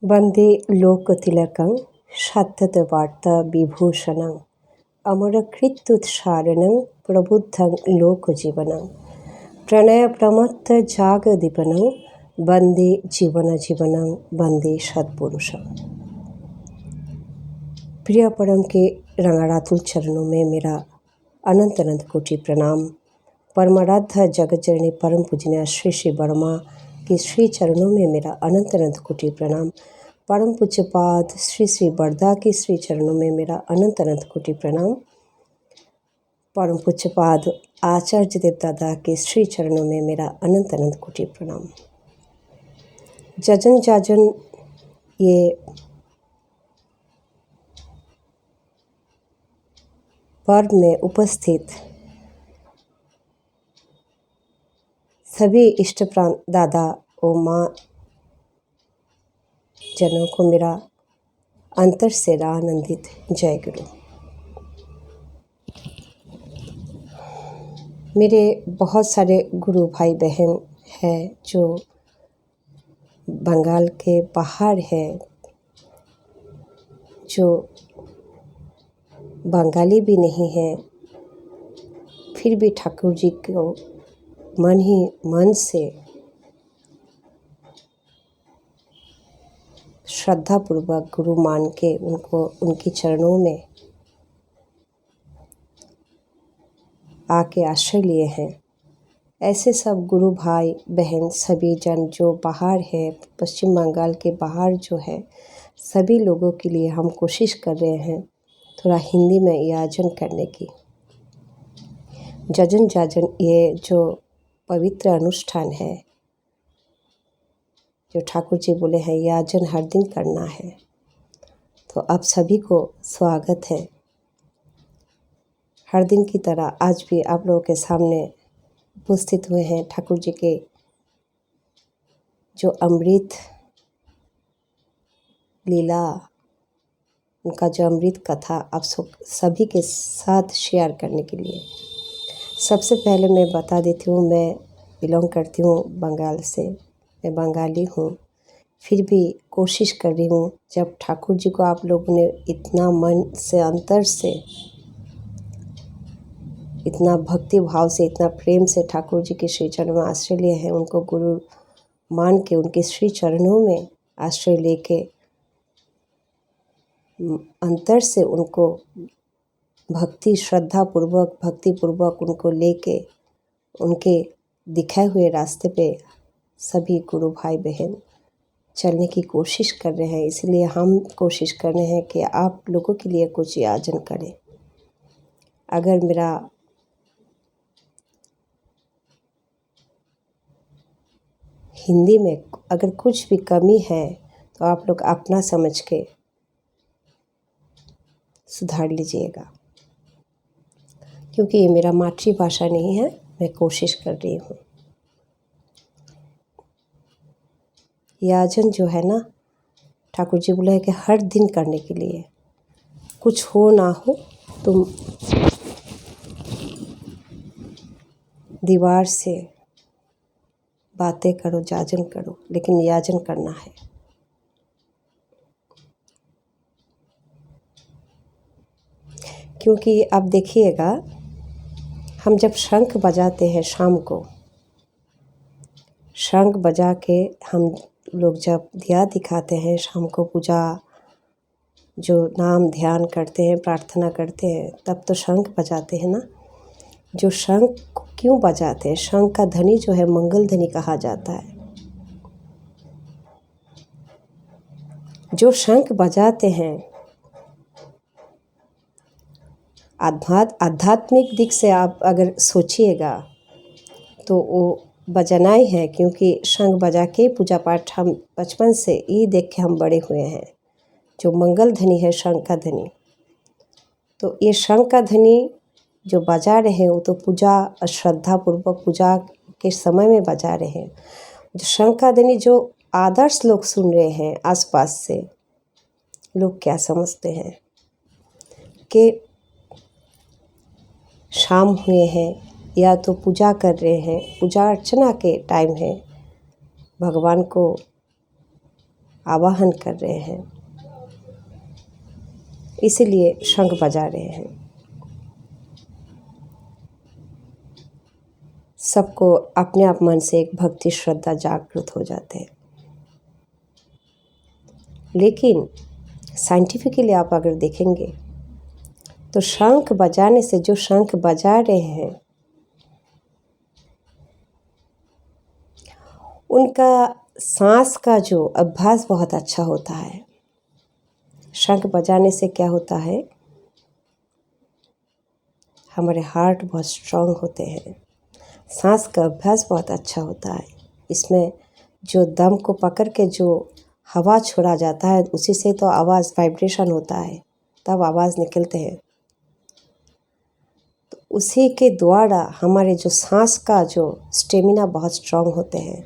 वन्दे लोकतिलकं शततवार्ताविभूषणं अमरकृत्युत्सारणं प्रबुद्धं लोकजीवनं प्रणयप्रमत्तजागदीपनं वन्दे जीवनजीवनं वन्दे सत्पुरुषं। प्रिय परम के रंगारातुल चरणों में मेरा अनंत अनंत कोटि प्रणाम। परमाराध्य जगतजननी परम पूजनीय श्री श्री वर्मा के श्री चरणों में मेरा अनंत अनंत कोटि प्रणाम। परम पूज्यपाद श्री श्री वर्दा के श्री चरणों में मेरा अनंत अनंत कोटि प्रणाम। परम पूज्यपाद आचार्य देवदादा के श्री चरणों में मेरा अनंत अनंत कोटि प्रणाम। जजन जाजन ये पर्व में उपस्थित सभी इष्ट प्राण दादा और माँ जनों को मेरा अंतर से आनंदित जय गुरु। मेरे बहुत सारे गुरु भाई बहन हैं जो बंगाल के बाहर है, जो बंगाली भी नहीं है, फिर भी ठाकुर जी को मन ही मन से श्रद्धापूर्वक गुरु मान के उनको उनके चरणों में आके आश्रय लिए हैं। ऐसे सब गुरु भाई बहन सभी जन जो बाहर है, पश्चिम बंगाल के बाहर जो है, सभी लोगों के लिए हम कोशिश कर रहे हैं थोड़ा हिंदी में याचन करने की। जजन जाजन ये जो पवित्र अनुष्ठान है, जो ठाकुर जी बोले हैं याचन हर दिन करना है, तो आप सभी को स्वागत है। हर दिन की तरह आज भी आप लोगों के सामने उपस्थित हुए हैं। ठाकुर जी के जो अमृत लीला, उनका जो अमृत कथा आप सभी के साथ शेयर करने के लिए। सबसे पहले मैं बता देती हूँ, मैं बिलोंग करती हूँ बंगाल से, मैं बंगाली हूँ। फिर भी कोशिश कर रही हूँ, जब ठाकुर जी को आप लोगों ने इतना मन से अंतर से, इतना भक्ति भाव से, इतना प्रेम से ठाकुर जी के श्री चरणों में आश्रय लिए हैं, उनको गुरु मान के उनके श्री चरणों में आश्रय लेके अंतर से उनको भक्ति श्रद्धापूर्वक भक्तिपूर्वक उनको लेके उनके दिखाए हुए रास्ते पे सभी गुरु भाई बहन चलने की कोशिश कर रहे हैं। इसलिए हम कोशिश कर रहे हैं कि आप लोगों के लिए कुछ याचन करें। अगर मेरा हिंदी में अगर कुछ भी कमी है तो आप लोग अपना समझ के सुधार लीजिएगा, क्योंकि ये मेरा मातृभाषा नहीं है। मैं कोशिश कर रही हूँ। याचन जो है ना, ठाकुर जी बोले कि हर दिन करने के लिए, कुछ हो ना हो तुम दीवार से बातें करो, याचन करो, लेकिन याचन करना है। क्योंकि अब देखिएगा, हम जब शंख बजाते हैं शाम को, शंख बजा के हम लोग जब दिया दिखाते हैं शाम को, पूजा जो नाम ध्यान करते हैं, प्रार्थना करते हैं, तब तो शंख बजाते हैं ना। जो शंख क्यों बजाते हैं? शंख का ध्वनि जो है मंगल ध्वनि कहा जाता है। जो शंख बजाते हैं आध्यात्मिक दिख से आप अगर सोचिएगा तो वो बजाना ही है, क्योंकि शंख बजा के पूजा पाठ हम बचपन से ये देख के हम बड़े हुए हैं। जो मंगल ध्वनि है शंख का ध्वनि, तो ये शंख का ध्वनि जो बजा रहे हैं वो तो पूजा श्रद्धापूर्वक पूजा के समय में बजा रहे हैं। जो शंख का ध्वनि जो आदर्श लोग सुन रहे हैं आसपास से, लोग क्या समझते हैं कि शाम हुए हैं या तो पूजा कर रहे हैं, पूजा अर्चना के टाइम है, भगवान को आवाहन कर रहे हैं, इसीलिए शंख बजा रहे हैं। सबको अपने आप मन से एक भक्ति श्रद्धा जागृत हो जाते हैं। लेकिन साइंटिफिकली आप अगर देखेंगे तो शंख बजाने से, जो शंख बजा रहे हैं उनका सांस का जो अभ्यास बहुत अच्छा होता है। शंख बजाने से क्या होता है, हमारे हार्ट बहुत स्ट्रांग होते हैं, सांस का अभ्यास बहुत अच्छा होता है। इसमें जो दम को पकड़ के जो हवा छोड़ा जाता है उसी से तो आवाज़ वाइब्रेशन होता है, तब आवाज़ निकलते हैं। तो उसी के द्वारा हमारे जो सांस का जो स्टेमिना बहुत स्ट्रांग होते हैं।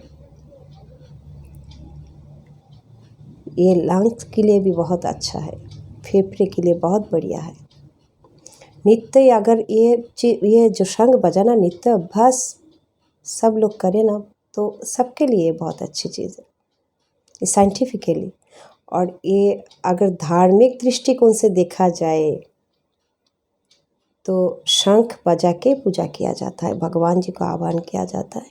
ये लंग्स के लिए भी बहुत अच्छा है, फेफड़े के लिए बहुत बढ़िया है। नित्य अगर ये जो शंख बजाना नित्य अभ्यास सब लोग करें ना, तो सबके लिए बहुत अच्छी चीज़ है, ये साइंटिफिकली। और ये अगर धार्मिक दृष्टिकोण से देखा जाए तो शंख बजा के पूजा किया जाता है, भगवान जी को आह्वान किया जाता है।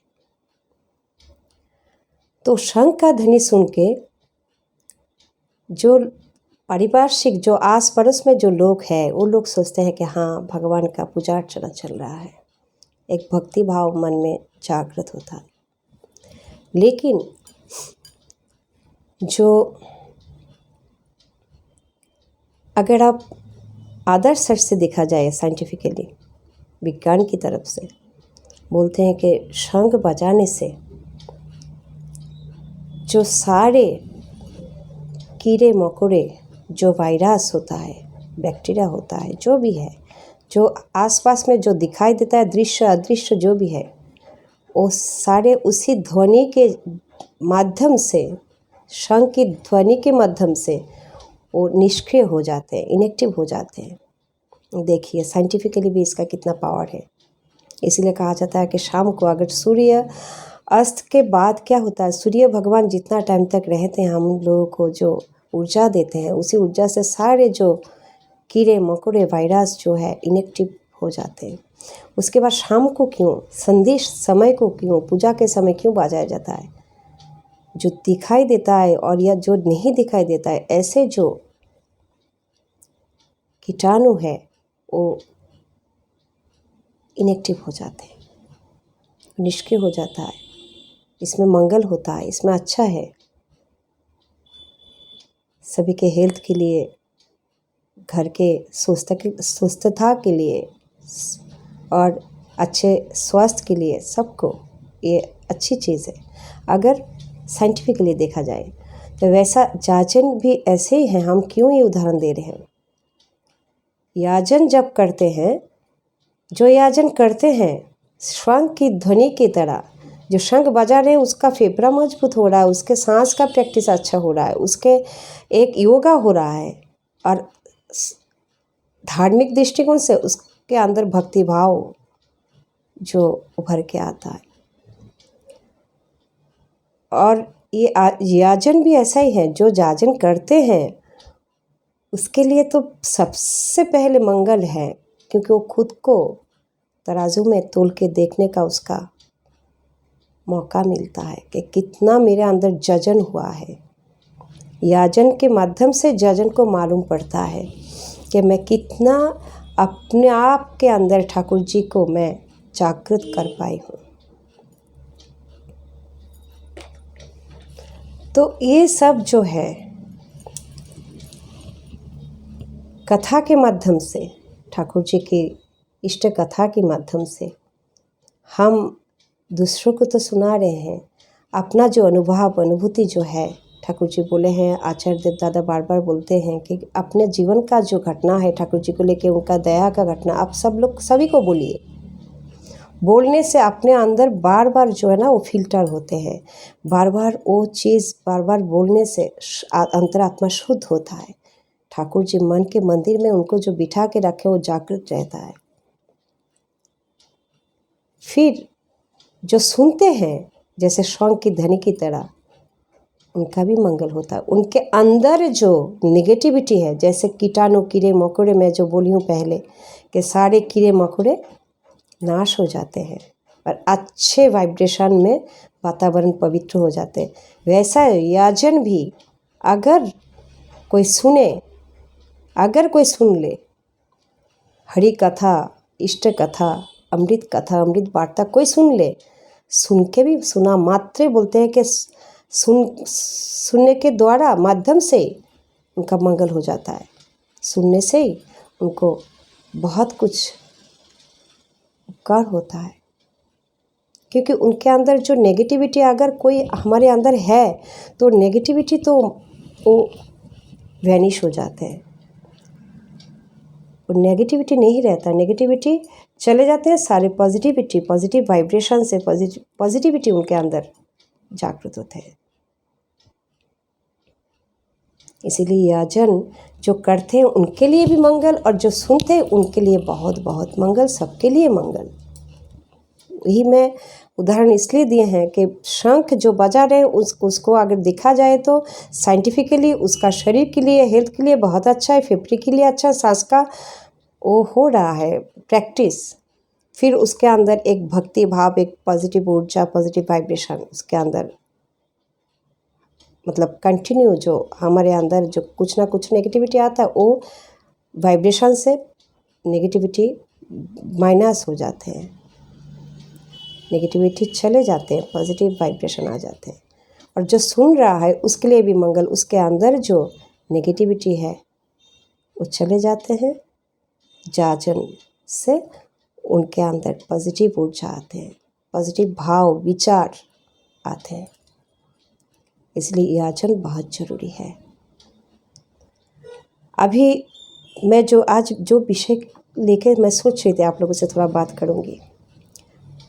तो शंख का ध्वनि सुन के जो पारिपार्श्विक, जो आस पड़ोस में जो लोग हैं, वो लोग सोचते हैं कि हाँ, भगवान का पूजा अर्चना चल रहा है, एक भक्ति भाव मन में जागृत होता है। लेकिन जो अगर आप आदर्श अर्थ से देखा जाए, साइंटिफिकली विज्ञान की तरफ से बोलते हैं कि शंख बजाने से जो सारे कीड़े मकोड़े, जो वायरस होता है, बैक्टीरिया होता है, जो भी है, जो आसपास में जो दिखाई देता है, दृश्य अदृश्य जो भी है, वो सारे उसी ध्वनि के माध्यम से, शंख की ध्वनि के माध्यम से वो निष्क्रिय हो जाते हैं, इनएक्टिव हो जाते हैं। देखिए साइंटिफिकली भी इसका कितना पावर है। इसीलिए कहा जाता है कि शाम को अगर सूर्य अस्त के बाद क्या होता है, सूर्य भगवान जितना टाइम तक रहते हैं, हम लोगों को जो ऊर्जा देते हैं, उसी ऊर्जा से सारे जो कीड़े मकोड़े वायरस जो है इनएक्टिव हो जाते हैं। उसके बाद शाम को क्यों, संदेश समय को क्यों, पूजा के समय क्यों बजाया जाता है, जो दिखाई देता है और या जो नहीं दिखाई देता है, ऐसे जो कीटाणु है वो इनएक्टिव हो जाते हैं, निष्क्रिय हो जाता है। इसमें मंगल होता है, इसमें अच्छा है सभी के हेल्थ के लिए, घर के स्वस्थता के लिए और अच्छे स्वास्थ्य के लिए, सबको ये अच्छी चीज़ है अगर साइंटिफिकली देखा जाए। तो वैसा याजन भी ऐसे ही हैं। हम क्यों ये उदाहरण दे रहे हैं, याजन जब करते हैं, जो याजन करते हैं शंख की ध्वनि की तरह, जो शंख बजा रहे हैं उसका फेफड़ा मजबूत हो रहा है, उसके सांस का प्रैक्टिस अच्छा हो रहा है, उसके एक योगा हो रहा है, और धार्मिक दृष्टिकोण से उसके अंदर भक्ति भाव जो उभर के आता है। और ये याजन भी ऐसा ही है, जो याजन करते हैं उसके लिए तो सबसे पहले मंगल है, क्योंकि वो खुद को तराजू में तोल के देखने का उसका मौका मिलता है कि कितना मेरे अंदर जजन हुआ है। याजन के माध्यम से जजन को मालूम पड़ता है कि मैं कितना अपने आप के अंदर ठाकुर जी को मैं जागृत कर पाई हूँ। तो ये सब जो है कथा के माध्यम से, ठाकुर जी की इष्ट कथा के माध्यम से हम दूसरों को तो सुना रहे हैं, अपना जो अनुभव अनुभूति जो है, ठाकुर जी बोले हैं, आचार्य देव दादा बार बार बोलते हैं कि अपने जीवन का जो घटना है ठाकुर जी को लेके, उनका दया का घटना आप सब लोग सभी को बोलिए। बोलने से अपने अंदर बार बार जो है ना वो फिल्टर होते हैं, बार बार वो चीज़ बार बार बोलने से अंतरात्मा शुद्ध होता है। ठाकुर जी मन के मंदिर में उनको जो बिठा के रखे वो जागृत रहता है। फिर जो सुनते हैं जैसे शंख की ध्वनि की तरह, उनका भी मंगल होता है। उनके अंदर जो निगेटिविटी है, जैसे कीटाणु कीड़े मकोड़े, मैं जो बोली हूँ पहले कि सारे कीड़े मकोड़े नाश हो जाते हैं और अच्छे वाइब्रेशन में वातावरण पवित्र हो जाते हैं। वैसा यजन भी अगर कोई सुने, अगर कोई सुन ले, हरि कथा, इष्ट कथा, अमृत कथा, अमृत वार्ता कोई सुन ले, सुन के भी सुना मात्र बोलते हैं कि सुनने के द्वारा माध्यम से उनका मंगल हो जाता है। सुनने से ही उनको बहुत कुछ उपकार होता है, क्योंकि उनके अंदर जो नेगेटिविटी अगर कोई हमारे अंदर है तो नेगेटिविटी तो वो वैनिश हो जाते हैं, वो नेगेटिविटी नहीं रहता, नेगेटिविटी चले जाते हैं। सारे पॉजिटिव वाइब्रेशन से पॉजिटिविटी उनके अंदर जागृत होते हैं। इसीलिए यजन जो करते हैं उनके लिए भी मंगल, और जो सुनते हैं उनके लिए बहुत बहुत मंगल, सबके लिए मंगल। वही मैं उदाहरण इसलिए दिए हैं कि शंख जो बजा रहे हैं उसको अगर देखा जाए तो साइंटिफिकली उसका शरीर के लिए, हेल्थ के लिए बहुत अच्छा है, फेफड़े के लिए अच्छा, सांस का वो हो रहा है प्रैक्टिस। फिर उसके अंदर एक भक्ति भाव, एक पॉजिटिव ऊर्जा, पॉजिटिव वाइब्रेशन उसके अंदर, मतलब कंटिन्यू जो हमारे अंदर जो कुछ ना कुछ नेगेटिविटी आता है वो वाइब्रेशन से नेगेटिविटी माइनस हो जाते हैं, नेगेटिविटी चले जाते हैं, पॉजिटिव वाइब्रेशन आ जाते हैं। और जो सुन रहा है उसके लिए भी मंगल, उसके अंदर जो नेगेटिविटी है वो चले जाते हैं। जाजन से उनके अंदर पॉजिटिव ऊर्जा आते हैं, पॉजिटिव भाव विचार आते हैं। इसलिए याचन बहुत ज़रूरी है। अभी मैं जो आज जो विषय लेके मैं सोच रही थी आप लोगों से थोड़ा बात करूँगी।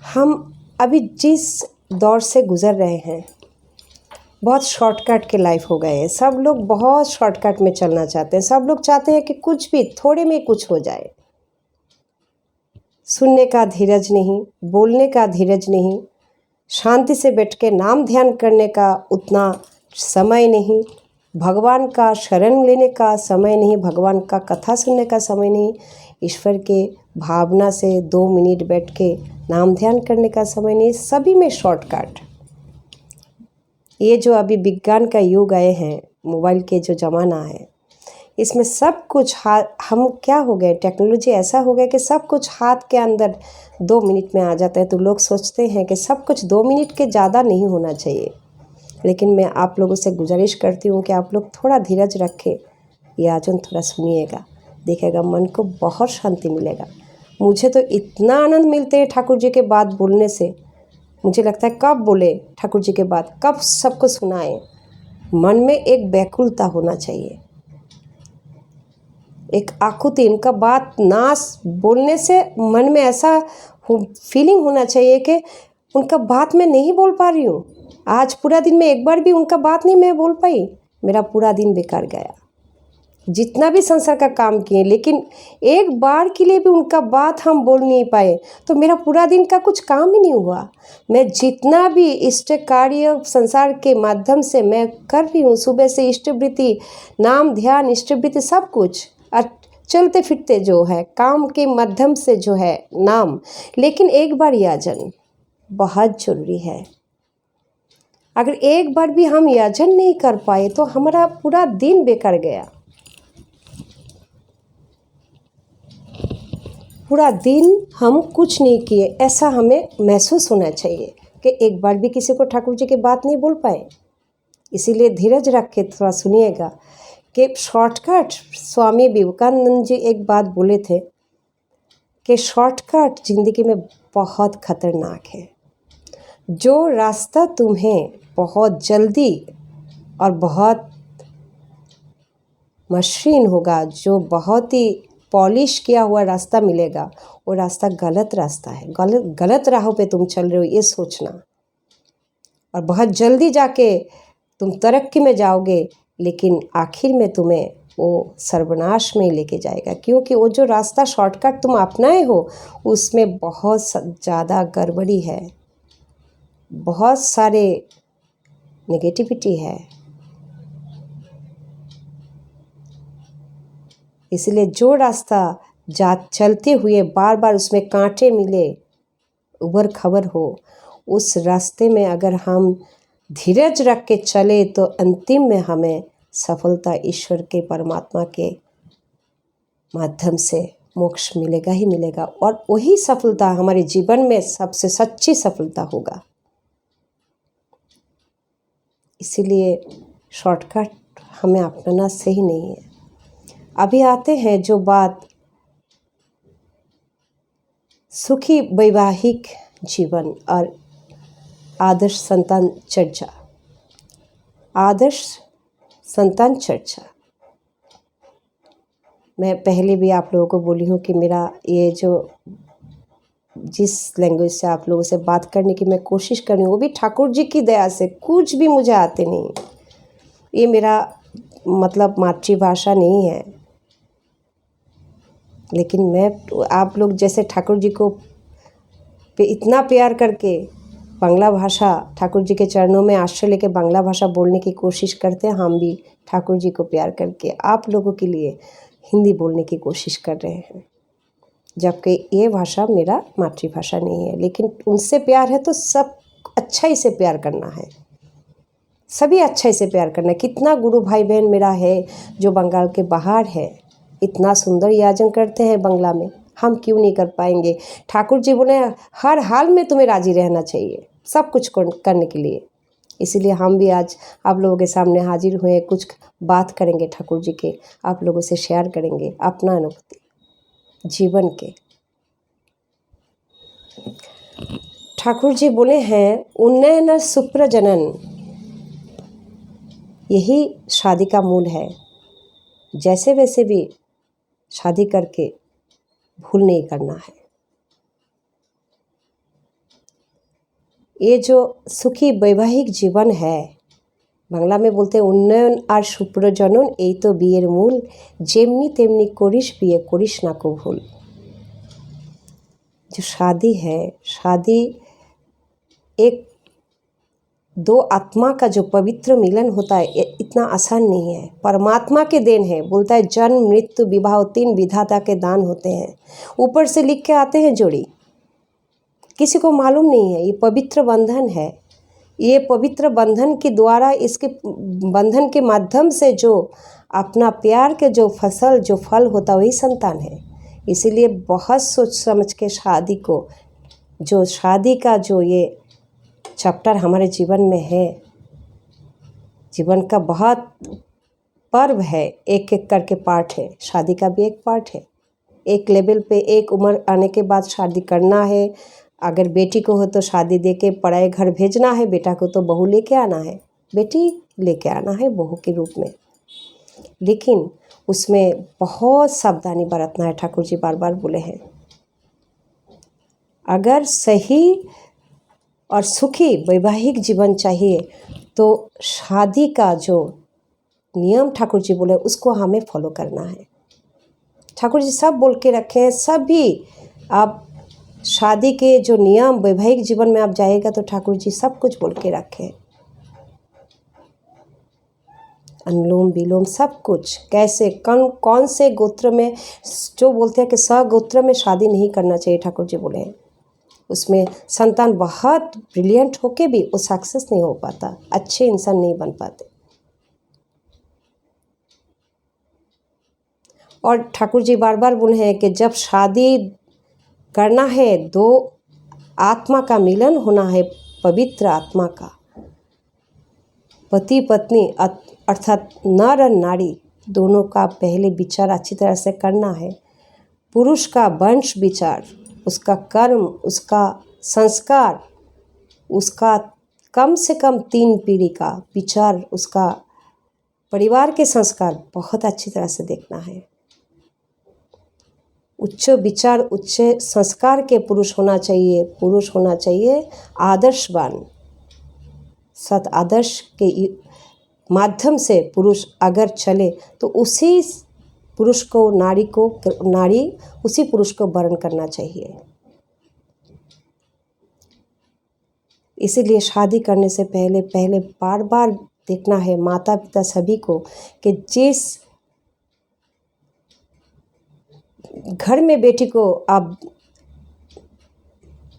हम अभी जिस दौर से गुज़र रहे हैं, बहुत शॉर्टकट के लाइफ हो गए हैं। सब लोग बहुत शॉर्टकट में चलना चाहते हैं। सब लोग चाहते हैं कि कुछ भी थोड़े में कुछ हो जाए। सुनने का धीरज नहीं, बोलने का धीरज नहीं, शांति से बैठ के नाम ध्यान करने का उतना समय नहीं, भगवान का शरण लेने का समय नहीं, भगवान का कथा सुनने का समय नहीं, ईश्वर के भावना से 2 मिनट बैठ के नाम ध्यान करने का समय नहीं। सभी में शॉर्टकट। ये जो अभी विज्ञान का युग आए हैं, मोबाइल के जो ज़माना है, इसमें सब कुछ हम क्या हो गए, टेक्नोलॉजी ऐसा हो गया कि सब कुछ हाथ के अंदर 2 मिनट में आ जाता है। तो लोग सोचते हैं कि सब कुछ 2 मिनट के ज़्यादा नहीं होना चाहिए। लेकिन मैं आप लोगों से गुजारिश करती हूँ कि आप लोग थोड़ा धीरज रखें, याचन थोड़ा सुनिएगा, देखिएगा मन को बहुत शांति मिलेगा। मुझे तो इतना आनंद मिलते हैं ठाकुर जी के बात बोलने से। मुझे लगता है कब बोले ठाकुर जी के बात, कब सबको सुनाएं। मन में एक व्याकुलता होना चाहिए, एक आकुति। इनका बात ना बोलने से मन में ऐसा फीलिंग होना चाहिए कि उनका बात मैं नहीं बोल पा रही हूँ। आज पूरा दिन में एक बार भी उनका बात नहीं मैं बोल पाई, मेरा पूरा दिन बेकार गया। जितना भी संसार का काम किए, लेकिन एक बार के लिए भी उनका बात हम बोल नहीं पाए तो मेरा पूरा दिन का कुछ काम ही नहीं हुआ। मैं जितना भी इष्ट कार्य संसार के माध्यम से मैं कर रही हूँ, सुबह से इष्टवृत्ति, नाम ध्यान, इष्टवृत्ति सब कुछ, और चलते फिरते जो है काम के माध्यम से जो है नाम, लेकिन एक बार याचन बहुत ज़रूरी है। अगर एक बार भी हम याचन नहीं कर पाए तो हमारा पूरा दिन बेकार गया। पूरा दिन हम कुछ नहीं किए ऐसा हमें महसूस होना चाहिए कि एक बार भी किसी को ठाकुर जी की बात नहीं बोल पाए। इसीलिए धीरज रख के थोड़ा सुनिएगा कि शॉर्टकट, स्वामी विवेकानंद जी एक बात बोले थे कि शॉर्टकट ज़िंदगी में बहुत ख़तरनाक है। जो रास्ता तुम्हें बहुत जल्दी और बहुत मशीन होगा, जो बहुत ही पॉलिश किया हुआ रास्ता मिलेगा, वो रास्ता गलत रास्ता है। गलत राहों पे तुम चल रहे हो ये सोचना, और बहुत जल्दी जाके तुम तरक्की में जाओगे, लेकिन आखिर में तुम्हें वो सर्वनाश में लेके जाएगा। क्योंकि वो जो रास्ता शॉर्टकट तुम अपनाए हो उसमें बहुत ज़्यादा गड़बड़ी है, बहुत सारे नेगेटिविटी है। इसलिए जो रास्ता चलते हुए बार बार उसमें कांटे मिले, उबड़ खबड़ हो, उस रास्ते में अगर हम धीरज रख के चले तो अंतिम में हमें सफलता ईश्वर के परमात्मा के माध्यम से मोक्ष मिलेगा ही मिलेगा, और वही सफलता हमारे जीवन में सबसे सच्ची सफलता होगा। इसीलिए शॉर्टकट हमें अपनाना सही नहीं है। अभी आते हैं जो बात सुखी वैवाहिक जीवन और आदर्श संतान चर्चा। आदर्श संतान चर्चा मैं पहले भी आप लोगों को बोली हूँ कि मेरा ये जो जिस लैंग्वेज से आप लोगों से बात करने की मैं कोशिश कर रही हूँ वो भी ठाकुर जी की दया से, कुछ भी मुझे आते नहीं। ये मेरा मतलब मातृभाषा नहीं है, लेकिन मैं आप लोग जैसे ठाकुर जी को इतना प्यार करके बांग्ला भाषा ठाकुर जी के चरणों में आश्रय लेके बांग्ला भाषा बोलने की कोशिश करते हैं, हम भी ठाकुर जी को प्यार करके आप लोगों के लिए हिंदी बोलने की कोशिश कर रहे हैं, जबकि ये भाषा मेरा मातृभाषा नहीं है। लेकिन उनसे प्यार है तो सब अच्छाई से प्यार करना है, सभी अच्छाई से प्यार करना है। कितना गुरु भाई बहन मेरा है जो बंगाल के बाहर है, इतना सुंदर याजन करते हैं बांग्ला में, हम क्यों नहीं कर पाएंगे। ठाकुर जी बोले हर हाल में तुम्हें राजी रहना चाहिए सब कुछ करने के लिए। इसीलिए हम भी आज आप लोगों के सामने हाजिर हुए, कुछ बात करेंगे ठाकुर जी के, आप लोगों से शेयर करेंगे अपना अनुभूति जीवन के। ठाकुर जी बोले हैं उन्नयन सुप्रजनन, यही शादी का मूल है। जैसे वैसे भी शादी करके भूल नहीं करना है। ये जो सुखी वैवाहिक जीवन है, बांग्ला में बोलते हैं उन्नयन और सुप्रजनन, यही तो बियर मूल, जेमनी तेमनी करिस बिये करिस ना को भूल। जो शादी है, शादी एक दो आत्मा का जो पवित्र मिलन होता है, ये इतना आसान नहीं है, परमात्मा के देन है। बोलता है जन्म मृत्यु विवाह 3 विधाता के दान होते हैं, ऊपर से लिख के आते हैं जोड़ी, किसी को मालूम नहीं है। ये पवित्र बंधन है, ये पवित्र बंधन के द्वारा, इसके बंधन के माध्यम से जो अपना प्यार के जो फसल जो फल होता है वही संतान है। इसीलिए बहुत सोच समझ के शादी को, जो शादी का जो ये चैप्टर हमारे जीवन में है, जीवन का बहुत पर्व है, एक एक करके पार्ट है। शादी का भी एक पार्ट है। एक लेवल पे एक उम्र आने के बाद शादी करना है। अगर बेटी को हो तो शादी दे के पराए घर भेजना है, बेटा को तो बहू लेके आना है, बेटी लेके आना है बहू के रूप में। लेकिन उसमें बहुत सावधानी बरतना है, ठाकुर जी बार बार बोले हैं। अगर सही और सुखी वैवाहिक जीवन चाहिए तो शादी का जो नियम ठाकुर जी बोले उसको हमें फॉलो करना है। ठाकुर जी सब बोल के रखे हैं, सभी आप शादी के जो नियम वैवाहिक जीवन में आप जाएगा तो ठाकुर जी सब कुछ बोल के रखे हैं, अनुलोम विलोम सब कुछ, कैसे कौन से गोत्र में, जो बोलते हैं कि सगोत्र में शादी नहीं करना चाहिए, ठाकुर जी बोले हैं। उसमें संतान बहुत ब्रिलियंट होके भी वो सक्सेस नहीं हो पाता, अच्छे इंसान नहीं बन पाते। और ठाकुर जी बार बार बोले हैं कि जब शादी करना है, दो आत्मा का मिलन होना है, पवित्र आत्मा का, पति पत्नी अर्थात नर और नारी दोनों का पहले विचार अच्छी तरह से करना है। पुरुष का वंश विचार, उसका कर्म, उसका संस्कार, उसका कम से कम 3 पीढ़ी का विचार, उसका परिवार के संस्कार बहुत अच्छी तरह से देखना है। उच्च विचार उच्च संस्कार के पुरुष होना चाहिए, आदर्शवान, सत आदर्श के माध्यम से पुरुष अगर चले तो उसी पुरुष को नारी उसी पुरुष को वर्ण करना चाहिए। इसीलिए शादी करने से पहले पहले बार बार देखना है माता पिता सभी को कि जिस घर में बेटी को आप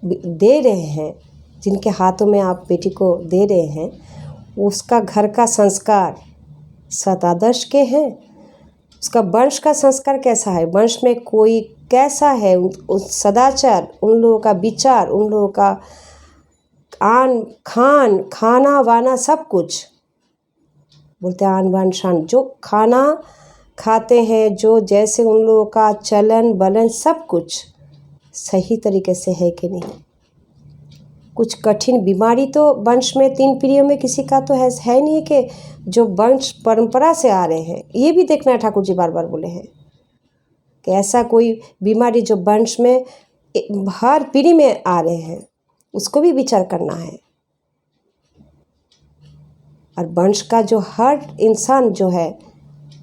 दे रहे हैं, जिनके हाथों में आप बेटी को दे रहे हैं, उसका घर का संस्कार सदादर्श के हैं, उसका वंश का संस्कार कैसा है, वंश में कोई कैसा है, उस सदाचार, उन लोगों का विचार, उन लोगों का खाना वाना सब कुछ बोलते हैं, आन बान शान, जो खाना खाते हैं, जो जैसे उन लोगों का चलन बलन सब कुछ सही तरीके से है कि नहीं। कुछ कठिन बीमारी तो वंश में 3 पीढ़ियों में किसी का तो है नहीं कि जो वंश परंपरा से आ रहे हैं, ये भी देखना है। ठाकुर जी बार बार बोले हैं कि ऐसा कोई बीमारी जो वंश में हर पीढ़ी में आ रहे हैं, उसको भी विचार करना है। और वंश का जो हर इंसान जो है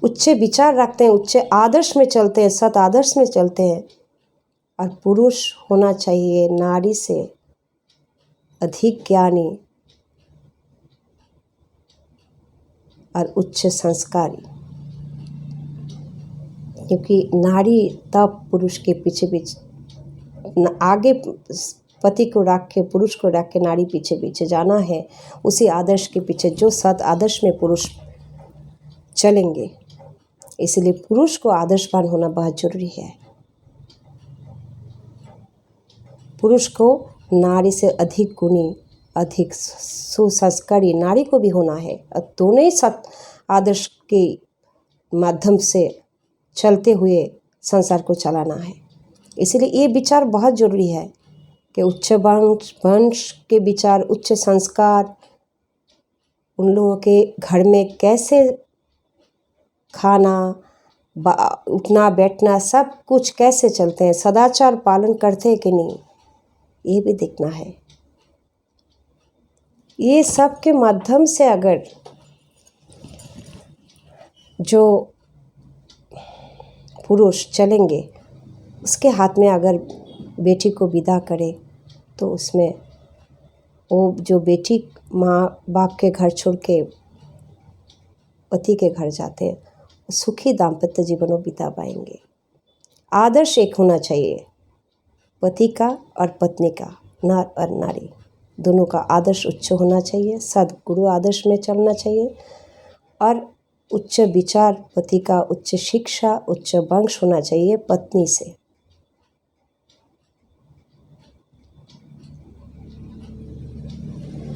उच्च विचार रखते हैं, उच्च आदर्श में चलते हैं, सत आदर्श में चलते हैं। और पुरुष होना चाहिए नारी से अधिक ज्ञानी और उच्च संस्कारी, क्योंकि नारी तब पुरुष के पीछे आगे पति को रख के, पुरुष को रख के नारी पीछे पीछे जाना है, उसी आदर्श के पीछे जो सत आदर्श में पुरुष चलेंगे। इसलिए पुरुष को आदर्शवान होना बहुत जरूरी है। पुरुष को नारी से अधिक गुणी, अधिक सुसंस्कारी नारी को भी होना है, और दोनों ही सत आदर्श के माध्यम से चलते हुए संसार को चलाना है। इसलिए ये विचार बहुत ज़रूरी है कि उच्च वंश के विचार, उच्च संस्कार, उन लोगों के घर में कैसे खाना, उठना बैठना सब कुछ कैसे चलते हैं, सदाचार पालन करते हैं कि नहीं, ये भी देखना है। ये सब के माध्यम से अगर जो पुरुष चलेंगे, उसके हाथ में अगर बेटी को विदा करे, तो उसमें वो जो बेटी माँ बाप के घर छोड़ के पति के घर जाते हैं, सुखी दाम्पत्य जीवन वो बिता पाएंगे। आदर्श एक होना चाहिए, पति का और पत्नी का, नर और नारी दोनों का आदर्श उच्च होना चाहिए, सद्गुरु आदर्श में चलना चाहिए, और उच्च विचार पति का, उच्च शिक्षा, उच्च वंश होना चाहिए पत्नी से।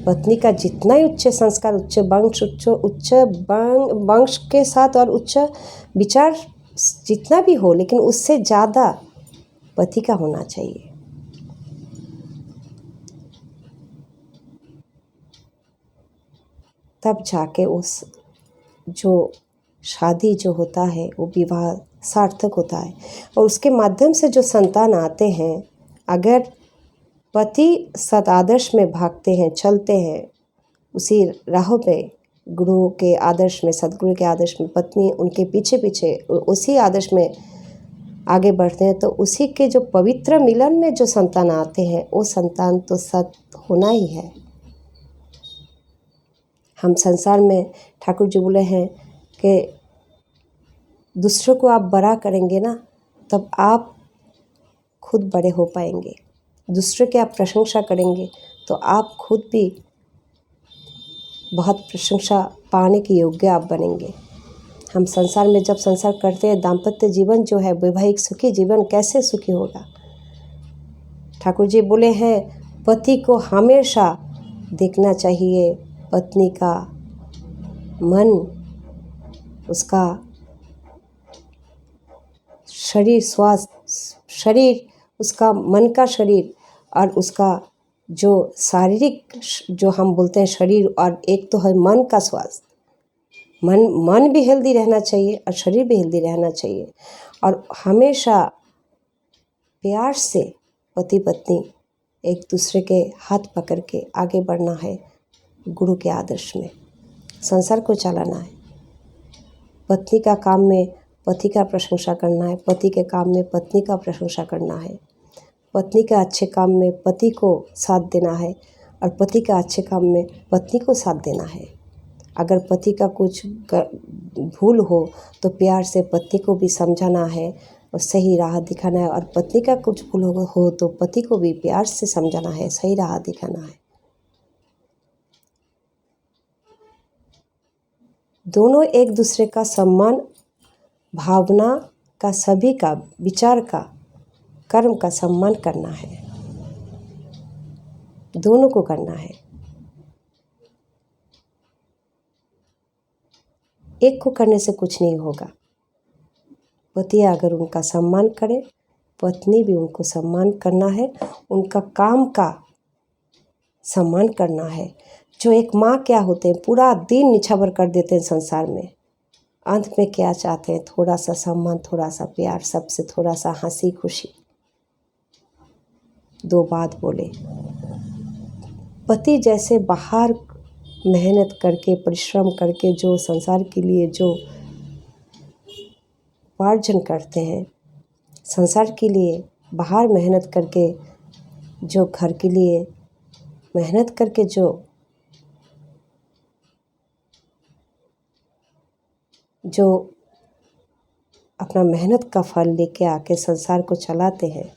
पत्नी का जितना ही उच्च संस्कार, उच्च वंश, उच्च वंश के साथ और उच्च विचार जितना भी हो, लेकिन उससे ज़्यादा पति का होना चाहिए। तब जाके उस जो शादी जो होता है वो विवाह सार्थक होता है। और उसके माध्यम से जो संतान आते हैं, अगर पति सत आदर्श में भागते हैं, चलते हैं, उसी राहों पे गुरु के आदर्श में, सदगुरु के आदर्श में, पत्नी उनके पीछे पीछे उसी आदर्श में आगे बढ़ते हैं, तो उसी के जो पवित्र मिलन में जो संतान आते हैं, वो संतान तो सत होना ही है। हम संसार में ठाकुर जी बोले हैं कि दूसरों को आप बड़ा करेंगे ना, तब आप खुद बड़े हो पाएंगे। दूसरों की आप प्रशंसा करेंगे तो आप खुद भी बहुत प्रशंसा पाने के योग्य आप बनेंगे। हम संसार में जब संसार करते हैं, दाम्पत्य जीवन जो है, वैवाहिक सुखी जीवन कैसे सुखी होगा। ठाकुर जी बोले हैं पति को हमेशा देखना चाहिए पत्नी का मन, उसका शरीर, स्वास्थ्य शरीर, उसका मन का शरीर, और उसका जो शारीरिक जो हम बोलते हैं शरीर, और एक तो है मन का स्वास्थ्य। मन भी हेल्दी रहना चाहिए और शरीर भी हेल्दी रहना चाहिए। और हमेशा प्यार से पति पत्नी एक दूसरे के हाथ पकड़ के आगे बढ़ना है, गुरु के आदर्श में संसार को चलाना है। पत्नी का काम में पति का प्रशंसा करना है, पति के काम में पत्नी का प्रशंसा करना है, पत्नी के अच्छे काम में पति को साथ देना है, और पति का अच्छे काम में पत्नी को साथ देना है। अगर पति का कुछ भूल हो तो प्यार से पत्नी को भी समझाना है और सही राह दिखाना है, और पत्नी का कुछ भूल हो तो पति को भी प्यार से समझाना है, सही राह दिखाना है। दोनों एक दूसरे का सम्मान, भावना का, सभी का, विचार का, कर्म का सम्मान करना है, दोनों को करना है। एक को करने से कुछ नहीं होगा। पति अगर उनका सम्मान करे, पत्नी भी उनको सम्मान करना है, उनका काम का सम्मान करना है। जो एक माँ क्या होते हैं, पूरा दिन निछावर कर देते हैं संसार में, अंत में क्या चाहते हैं, थोड़ा सा सम्मान, थोड़ा सा प्यार, सबसे थोड़ा सा हंसी खुशी, दो बात बोले। पति जैसे बाहर मेहनत करके, परिश्रम करके जो संसार के लिए जो उपार्जन करते हैं, संसार के लिए बाहर मेहनत करके, जो घर के लिए मेहनत करके जो अपना मेहनत का फल लेके आके संसार को चलाते हैं,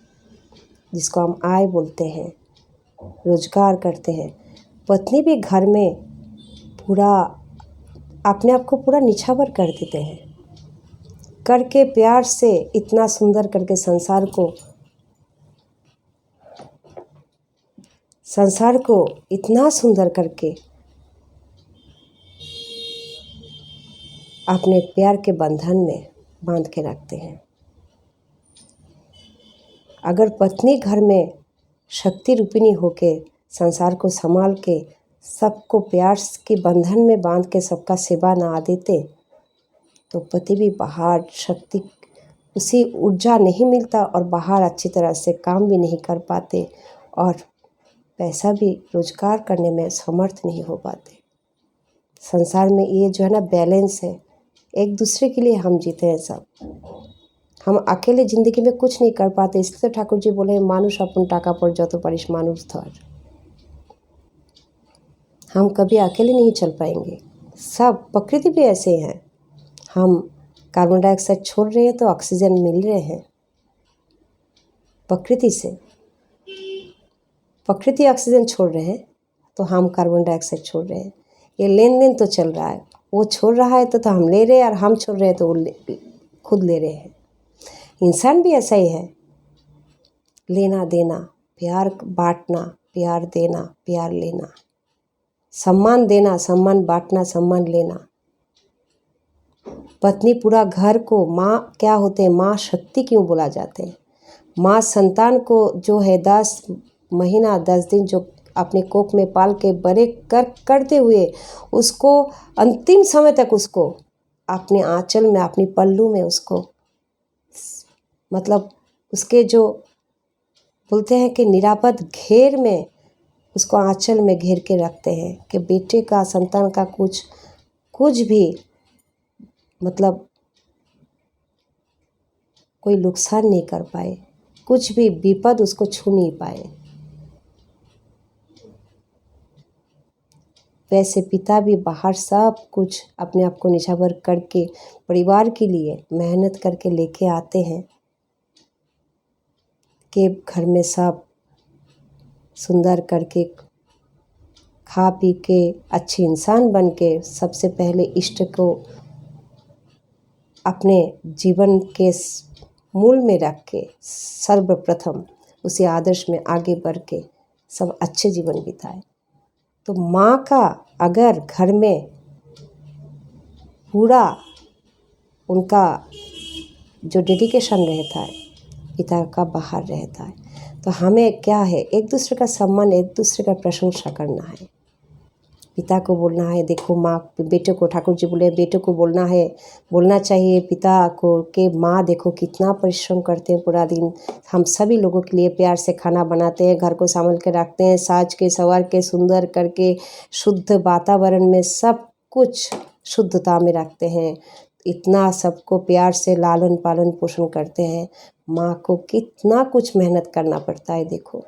जिसको हम आय बोलते हैं, रोजगार करते हैं। पत्नी भी घर में पूरा अपने आप को पूरा निछावर कर देते हैं, करके प्यार से इतना सुंदर करके संसार को इतना सुंदर करके अपने प्यार के बंधन में बांध के रखते हैं। अगर पत्नी घर में शक्ति रूपिणी होके संसार को संभाल के सबको प्यार के बंधन में बांध के सबका सेवा ना देते तो पति भी बाहर शक्ति, उसी ऊर्जा नहीं मिलता और बाहर अच्छी तरह से काम भी नहीं कर पाते और पैसा भी रोजगार करने में समर्थ नहीं हो पाते। संसार में ये जो है ना बैलेंस है, एक दूसरे के लिए हम जीते हैं सब। हम अकेले ज़िंदगी में कुछ नहीं कर पाते, इसलिए तो ठाकुर जी बोले मानुष अपन टाका पर যত পারিস मानुष धर। हम कभी अकेले नहीं चल पाएंगे। सब प्रकृति भी ऐसे हैं, हम कार्बन डाइऑक्साइड छोड़ रहे हैं तो ऑक्सीजन मिल रहे हैं प्रकृति से। प्रकृति ऑक्सीजन छोड़ रहे हैं तो हम कार्बन डाइऑक्साइड छोड़ रहे हैं। ये लेन देन तो चल रहा है, वो छोड़ रहा है तो हम ले रहे हैं, और हम छोड़ रहे हैं तो वो खुद ले रहे हैं। इंसान भी ऐसा ही है, लेना देना, प्यार बांटना, प्यार देना, प्यार लेना, सम्मान देना, सम्मान बांटना, सम्मान लेना। पत्नी पूरा घर को, माँ क्या होते हैं, माँ शक्ति क्यों बोला जाते हैं। माँ संतान को जो है 10 महीना 10 दिन जो अपने कोख में पाल के बड़े करते हुए उसको अंतिम समय तक उसको अपने आंचल में, अपनी पल्लू में उसको, मतलब उसके जो बोलते हैं कि निरापद घेर में उसको आंचल में घेर के रखते हैं कि बेटे का, संतान का कुछ भी मतलब कोई नुकसान नहीं कर पाए, कुछ भी विपद उसको छू नहीं पाए। वैसे पिता भी बाहर सब कुछ अपने आप को निछावर करके परिवार के लिए मेहनत करके लेके आते हैं कि घर में सब सुंदर करके खा पी के अच्छे इंसान बन के सबसे पहले इष्ट को अपने जीवन के मूल में रख के सर्वप्रथम उसी आदर्श में आगे बढ़ के सब अच्छे जीवन बिताए। तो माँ का अगर घर में पूरा उनका जो डेडिकेशन रहता है, पिता का बाहर रहता है, तो हमें क्या है, एक दूसरे का सम्मान, एक दूसरे का प्रशंसा करना है। पिता को बोलना है, देखो माँ, बेटे को, ठाकुर जी बोले बेटे को बोलना चाहिए पिता को कि माँ देखो कितना परिश्रम करते हैं पूरा दिन, हम सभी लोगों के लिए प्यार से खाना बनाते हैं, घर को संभाल के रखते हैं, साज के संवार के सुंदर करके शुद्ध वातावरण में सब कुछ शुद्धता में रखते हैं, इतना सबको प्यार से लालन पालन पोषण करते हैं। माँ को कितना कुछ मेहनत करना पड़ता है। देखो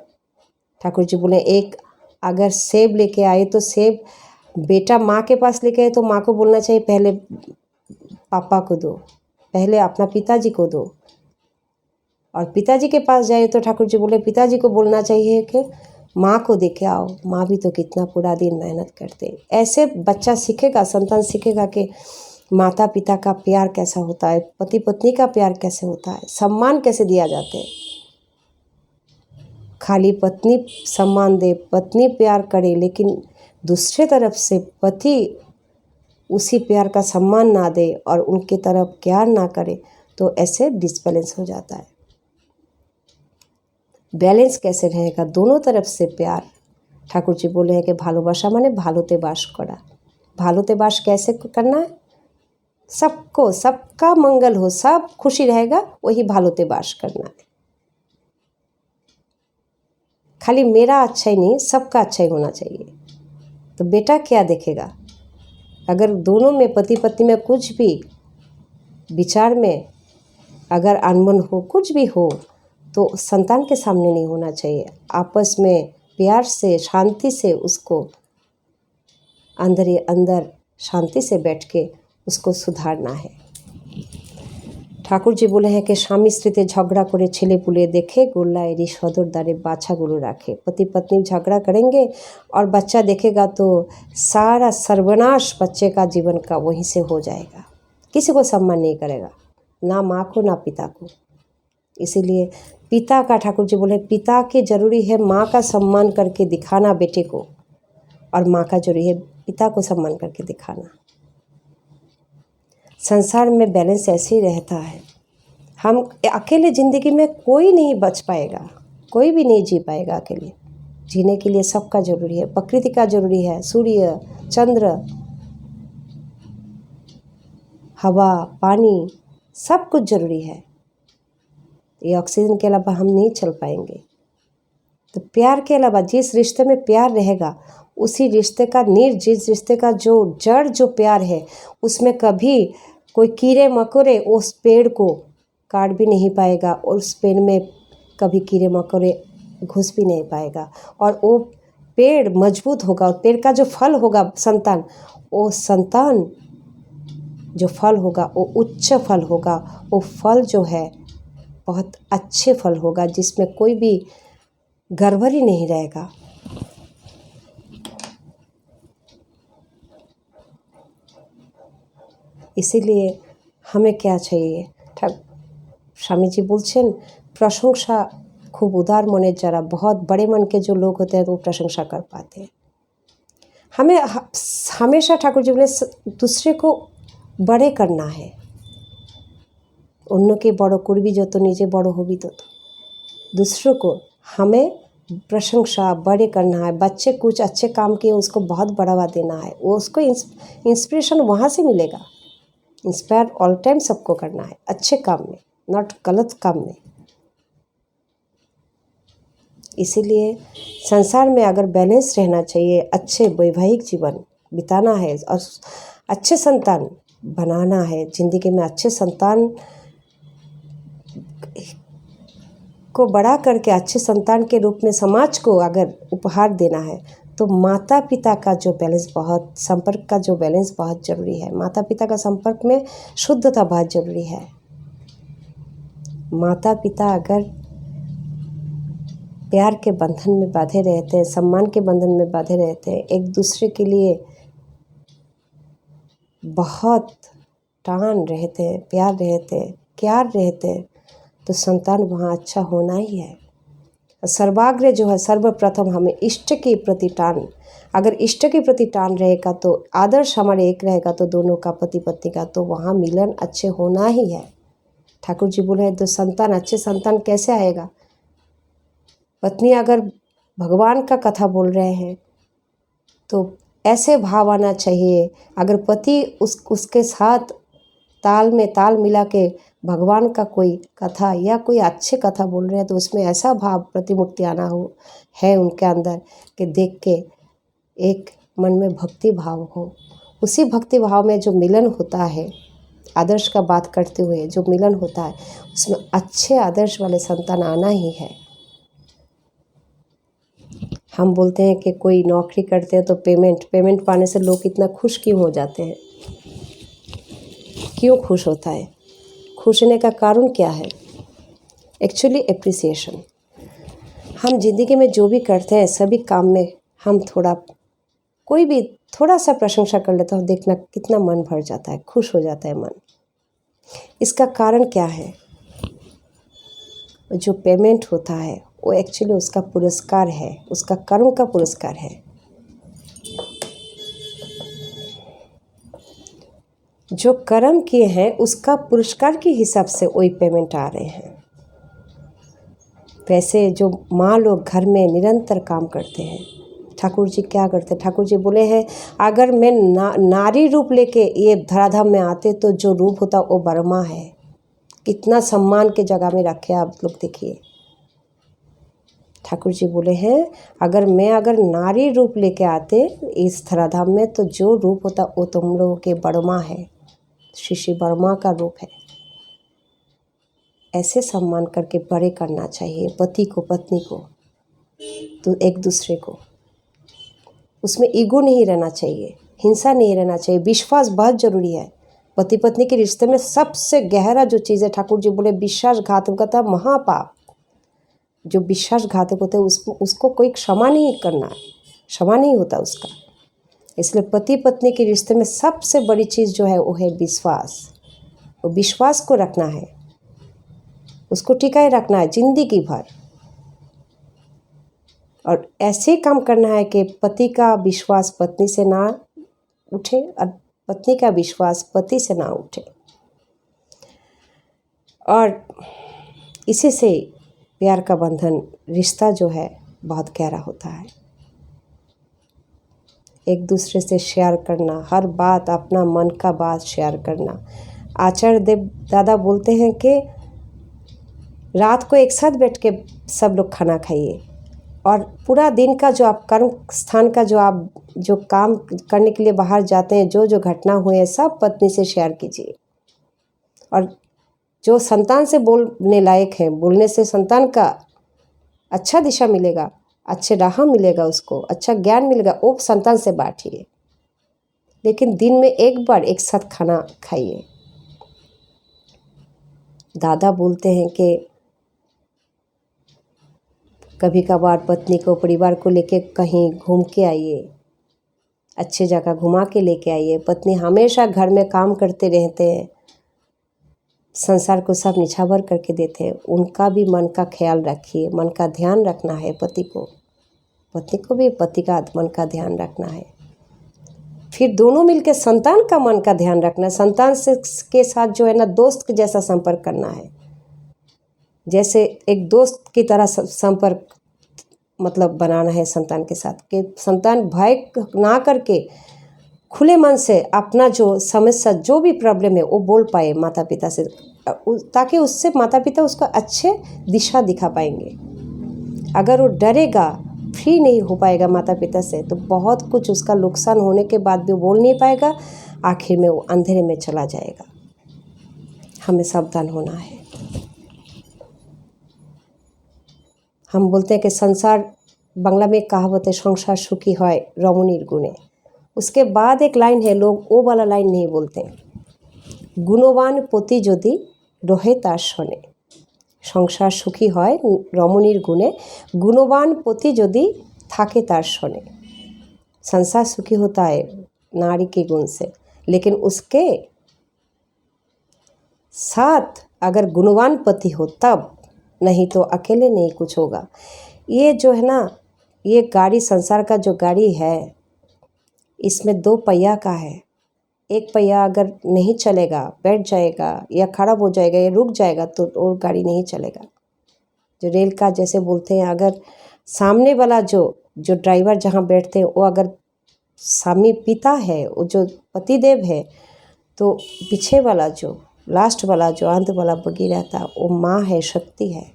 ठाकुर जी बोले एक अगर सेब लेके आए तो सेब बेटा माँ के पास लेके आए तो माँ को बोलना चाहिए पहले पापा को दो, पहले अपना पिताजी को दो। और पिताजी के पास जाए तो ठाकुर जी बोले पिताजी को बोलना चाहिए कि माँ को दे के आओ, माँ भी तो कितना पूरा दिन मेहनत करते। ऐसे बच्चा सीखेगा, संतान सीखेगा कि माता पिता का प्यार कैसा होता है, पति पत्नी का प्यार कैसे होता है, सम्मान कैसे दिया जाते हैं। खाली पत्नी सम्मान दे, पत्नी प्यार करे, लेकिन दूसरे तरफ से पति उसी प्यार का सम्मान ना दे और उनके तरफ प्यार ना करे, तो ऐसे डिसबैलेंस हो जाता है। बैलेंस कैसे रहेगा? दोनों तरफ से प्यार। ठाकुर जी बोले हैं कि भालोबाशा माने भालोते बास करा। भालोते बास कैसे करना है? सबको, सबका मंगल हो, सब खुशी रहेगा, वही भालोते बास करना है। खाली मेरा अच्छा ही नहीं, सबका अच्छा ही होना चाहिए। तो बेटा क्या देखेगा? अगर दोनों में, पति पत्नी में कुछ भी विचार में अगर अनबन हो, कुछ भी हो, तो संतान के सामने नहीं होना चाहिए। आपस में प्यार से, शांति से उसको अंदर ही अंदर शांति से बैठ के उसको सुधारना है। ठाकुर जी बोले हैं कि स्वामी स्त्रीते झगड़ा करे छेले पुले देखे, गोल्लाएरी सदर दारे बाछागुलो राखे। पति पत्नी झगड़ा करेंगे और बच्चा देखेगा तो सारा सर्वनाश बच्चे का जीवन का वहीं से हो जाएगा। किसी को सम्मान नहीं करेगा, ना माँ को ना पिता को। इसीलिए पिता का, ठाकुर जी बोले पिता की जरूरी है माँ का सम्मान करके दिखाना बेटे को, और माँ का जरूरी है पिता को सम्मान करके दिखाना। संसार में बैलेंस ऐसे ही रहता है। हम अकेले ज़िंदगी में कोई नहीं बच पाएगा, कोई भी नहीं जी पाएगा अकेले। जीने के लिए सबका जरूरी है, प्रकृति का जरूरी है, सूर्य, चंद्र, हवा, पानी, सब कुछ जरूरी है। ये ऑक्सीजन के अलावा हम नहीं चल पाएंगे। तो प्यार के अलावा जिस रिश्ते में प्यार रहेगा, उसी रिश्ते का जिस रिश्ते का जो जड़ जो प्यार है, उसमें कभी कोई कीड़े मकोड़े उस पेड़ को काट भी नहीं पाएगा, और उस पेड़ में कभी कीड़े मकोड़े घुस भी नहीं पाएगा, और वो पेड़ मजबूत होगा। और पेड़ का जो फल होगा संतान, वो संतान जो फल होगा वो उच्च फल होगा। वो फल जो है बहुत अच्छे फल होगा, जिसमें कोई भी गड़बड़ी नहीं रहेगा। इसीलिए हमें क्या चाहिए? स्वामी जी बोलছেন प्रशंसा खूब उदार मने जरा, बहुत बड़े मन के जो लोग होते हैं तो वो प्रशंसा कर पाते हैं। हमें हमेशा ठाकुर जी बोले दूसरे को बड़े करना है। অন্যকে বড় করবি যত নিজে বড় হবি তত। दूसरों को हमें प्रशंसा बड़े करना है। बच्चे कुछ अच्छे काम किए उसको बहुत बढ़ावा देना है, वो उसको इंस्पिरेशन वहाँ से मिलेगा। इंस्पायर ऑल टाइम सबको करना है, अच्छे काम में, नॉट गलत काम में। इसीलिए संसार में अगर बैलेंस रहना चाहिए, अच्छे वैवाहिक जीवन बिताना है और अच्छे संतान बनाना है, ज़िंदगी में अच्छे संतान को बड़ा करके अच्छे संतान के रूप में समाज को अगर उपहार देना है, तो माता पिता का जो बैलेंस, बहुत संपर्क का जो बैलेंस बहुत ज़रूरी है। माता पिता का संपर्क में शुद्धता बहुत ज़रूरी है। माता पिता अगर प्यार के बंधन में बांधे रहते हैं, सम्मान के बंधन में बांधे रहते हैं, एक दूसरे के लिए बहुत टान रहते हैं, प्यार रहते हैं, क्यार रहते हैं, तो संतान वहाँ अच्छा होना ही है। सर्वाग्र जो है, सर्वप्रथम हमें इष्ट के प्रति टान, अगर इष्ट के प्रति टान रहेगा तो आदर्श हमारे एक रहेगा, तो दोनों का, पति पत्नी का, तो वहाँ मिलन अच्छे होना ही है। ठाकुर जी बोले तो संतान, अच्छे संतान कैसे आएगा? पत्नी अगर भगवान का कथा बोल रहे हैं तो ऐसे भाव आना चाहिए। अगर पति उसके साथ ताल में ताल मिला के भगवान का कोई कथा या कोई अच्छे कथा बोल रहे हैं, तो उसमें ऐसा भाव प्रतिमूर्ति आना हो है उनके अंदर कि देख के एक मन में भक्ति भाव हो। उसी भक्ति भाव में जो मिलन होता है, आदर्श का बात करते हुए जो मिलन होता है, उसमें अच्छे आदर्श वाले संतान आना ही है। हम बोलते हैं कि कोई नौकरी करते हैं तो पेमेंट पाने से लोग इतना खुश क्यों हो जाते हैं? क्यों खुश होता है? खुश होने का कारण क्या है? Actually appreciation. हम ज़िंदगी में जो भी करते हैं सभी काम में हम कोई भी थोड़ा सा प्रशंसा कर लेता हूँ, देखना कितना मन भर जाता है, खुश हो जाता है मन। इसका कारण क्या है? जो पेमेंट होता है वो एक्चुअली उसका पुरस्कार है, उसका कर्म का पुरस्कार है। जो कर्म किए हैं उसका पुरस्कार के हिसाब से वही पेमेंट आ रहे हैं। वैसे जो माँ लोग घर में निरंतर काम करते हैं, ठाकुर जी क्या करते हैं? ठाकुर जी बोले हैं, अगर मैं नारी रूप लेके ये धराधाम में आते तो जो रूप होता वो बर्मा है। कितना सम्मान के जगह में रखे आप लोग देखिए। ठाकुर जी बोले हैं, अगर नारी रूप लेके आते इस धराधाम में तो जो रूप होता वो तुम लोगों के बर्मा है, श्री बर्मा का रूप है। ऐसे सम्मान करके बड़े करना चाहिए पति को, पत्नी को, तो एक दूसरे को। उसमें ईगो नहीं रहना चाहिए, हिंसा नहीं रहना चाहिए। विश्वास बहुत ज़रूरी है। पति पत्नी के रिश्ते में सबसे गहरा जो चीज़ है, ठाकुर जी बोले विश्वासघातकता महापाप। जो विश्वासघातक होते हैं उसको कोई क्षमा नहीं करना है, क्षमा नहीं होता उसका। इसलिए पति पत्नी के रिश्ते में सबसे बड़ी चीज़ जो है वो है विश्वास। वो विश्वास को रखना है, उसको टिकाए रखना है जिंदगी भर। और ऐसे काम करना है कि पति का विश्वास पत्नी से ना उठे और पत्नी का विश्वास पति से ना उठे। और इसी से प्यार का बंधन, रिश्ता जो है बहुत गहरा होता है। एक दूसरे से शेयर करना, हर बात, अपना मन का बात शेयर करना। आचार्य देव दादा बोलते हैं कि रात को एक साथ बैठ के सब लोग खाना खाइए और पूरा दिन का जो आप कर्म स्थान का जो काम करने के लिए बाहर जाते हैं, जो घटना हुए हैं सब पत्नी से शेयर कीजिए। और जो संतान से बोलने लायक है, बोलने से संतान का अच्छा दिशा मिलेगा, अच्छे राह मिलेगा, उसको अच्छा ज्ञान मिलेगा, वो संतान से बांटिए। लेकिन दिन में एक बार एक साथ खाना खाइए। दादा बोलते हैं कि कभी कभार पत्नी को, परिवार को लेके कहीं घूम के आइए, अच्छे जगह घुमा के लेके आइए। पत्नी हमेशा घर में काम करते रहते हैं, संसार को सब निछावर करके देते हैं, उनका भी मन का ख्याल रखिए। मन का ध्यान रखना है पति को, पत्नी को भी पति का मन का ध्यान रखना है। फिर दोनों मिलकर संतान का मन का ध्यान रखना है। संतान के साथ जो है ना दोस्त के जैसा संपर्क करना है, जैसे एक दोस्त की तरह संपर्क मतलब बनाना है संतान के साथ। कि संतान भय ना करके खुले मन से अपना जो समस्या, जो भी प्रॉब्लम है वो बोल पाए माता पिता से, ताकि उससे माता पिता उसको अच्छे दिशा दिखा पाएंगे। अगर वो डरेगा, फ्री नहीं हो पाएगा माता पिता से, तो बहुत कुछ उसका नुकसान होने के बाद भी बोल नहीं पाएगा, आखिर में वो अंधेरे में चला जाएगा। हमें सावधान होना है। हम बोलते हैं कि संसार, बांग्ला में कहावत है, संसार सुखी है रमणीर गुणे। उसके बाद एक लाइन है, लोग वो वाला लाइन नहीं बोलते। गुणवान पति यदि रहे तार सने, संसार सुखी है रमणीर गुणे, गुणवान पति यदि थाके तार सने। संसार सुखी होता है नारी के गुण से, लेकिन उसके साथ अगर गुणवान पति हो तब, नहीं तो अकेले नहीं कुछ होगा। ये जो है ना, ये गाड़ी, संसार का जो गाड़ी है, इसमें दो पहिया का है। एक पहिया अगर नहीं चलेगा, बैठ जाएगा या खराब हो जाएगा या रुक जाएगा, तो वो गाड़ी नहीं चलेगा। जो रेल का जैसे बोलते हैं, अगर सामने वाला जो ड्राइवर जहाँ बैठते हैं वो अगर स्वामी पिता है, वो जो पतिदेव है, तो पीछे वाला जो लास्ट वाला जो अंत वाला बगी रहता है वो माँ है, शक्ति है।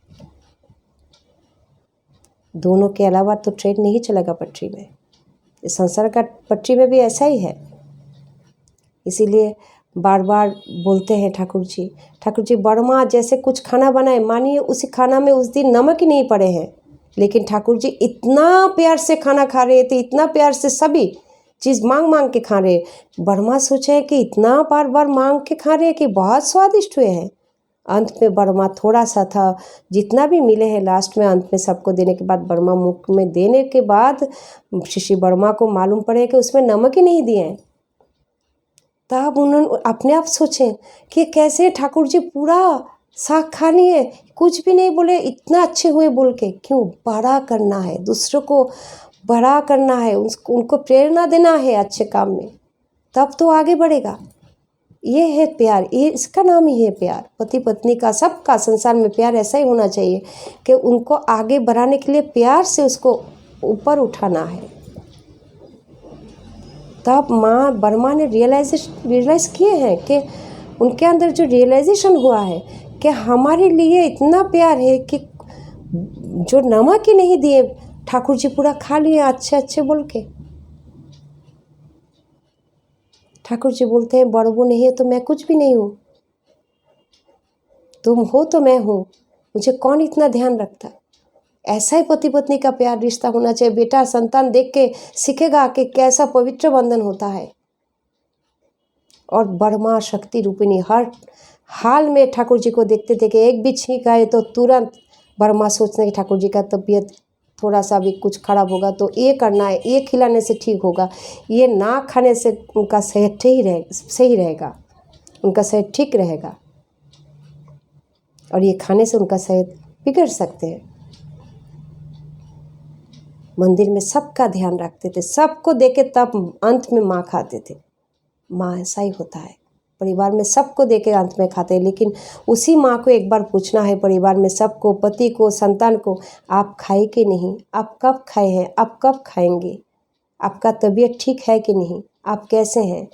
दोनों के अलावा तो ट्रेन नहीं चलेगा पटरी में। इस संसार का पटरी में भी ऐसा ही है। इसीलिए बार बार बोलते हैं ठाकुर जी बर्मा जैसे कुछ खाना बनाए, मानिए उसी खाना में उस दिन नमक ही नहीं पड़े हैं, लेकिन ठाकुर जी इतना प्यार से खाना खा रहे थे, इतना प्यार से सभी चीज़ मांग मांग के खा रहे। ब्रह्मा सोचे कि इतना बार बार मांग के खा रहे कि बहुत स्वादिष्ट हुए हैं। अंत में ब्रह्मा थोड़ा सा था, जितना भी मिले हैं लास्ट में अंत में सबको देने के बाद ब्रह्मा मुख में देने के बाद ऋषि ब्रह्मा को मालूम पड़े कि उसमें नमक ही नहीं दिए हैं। तब उन्होंने अपने आप सोचे कि कैसे ठाकुर जी पूरा साग खा लिए, कुछ भी नहीं बोले, इतना अच्छे हुए बोल के। क्यों? बड़ा करना है, दूसरों को बड़ा करना है, उनको प्रेरणा देना है अच्छे काम में, तब तो आगे बढ़ेगा। ये है प्यार, ये इसका नाम ही है प्यार। पति पत्नी का, सबका संसार में प्यार ऐसा ही होना चाहिए कि उनको आगे बढ़ाने के लिए प्यार से उसको ऊपर उठाना है। तब माँ ब्रह्मा ने रियलाइज़ किए हैं कि उनके अंदर जो रियलाइजेशन हुआ है कि हमारे लिए इतना प्यार है कि जो नमक ही नहीं दिए ठाकुर जी पूरा खा लिए अच्छे अच्छे बोल के। ठाकुर जी बोलते हैं बड़बू नहीं है तो मैं कुछ भी नहीं हूँ, तुम हो तो मैं हूँ, मुझे कौन इतना ध्यान रखता। ऐसा ही पति पत्नी का प्यार रिश्ता होना चाहिए। बेटा संतान देख के सीखेगा कि कैसा पवित्र बंधन होता है। और ब्रह्मा शक्ति रूपिणी हर हाल में ठाकुर जी को देखते थे कि एक भी छींक आए तो तुरंत ब्रह्मा सोचते हैं कि ठाकुर जी का तबीयत थोड़ा सा भी कुछ खराब होगा तो ये करना है, ये खिलाने से ठीक होगा, ये ना खाने से उनका सेहत सही रहेगा, उनका सेहत ठीक रहेगा, और ये खाने से उनका सेहत बिगड़ सकते हैं। मंदिर में सबका ध्यान रखते थे, सबको देके तब अंत में माँ खाते थे। माँ ऐसा ही होता है, परिवार में सबको देके अंत में खाते हैं। लेकिन उसी माँ को एक बार पूछना है परिवार में सबको, पति को, संतान को, आप खाए कि नहीं, आप कब खाए हैं, आप कब खाएंगे, आपका तबीयत ठीक है कि नहीं, आप कैसे हैं।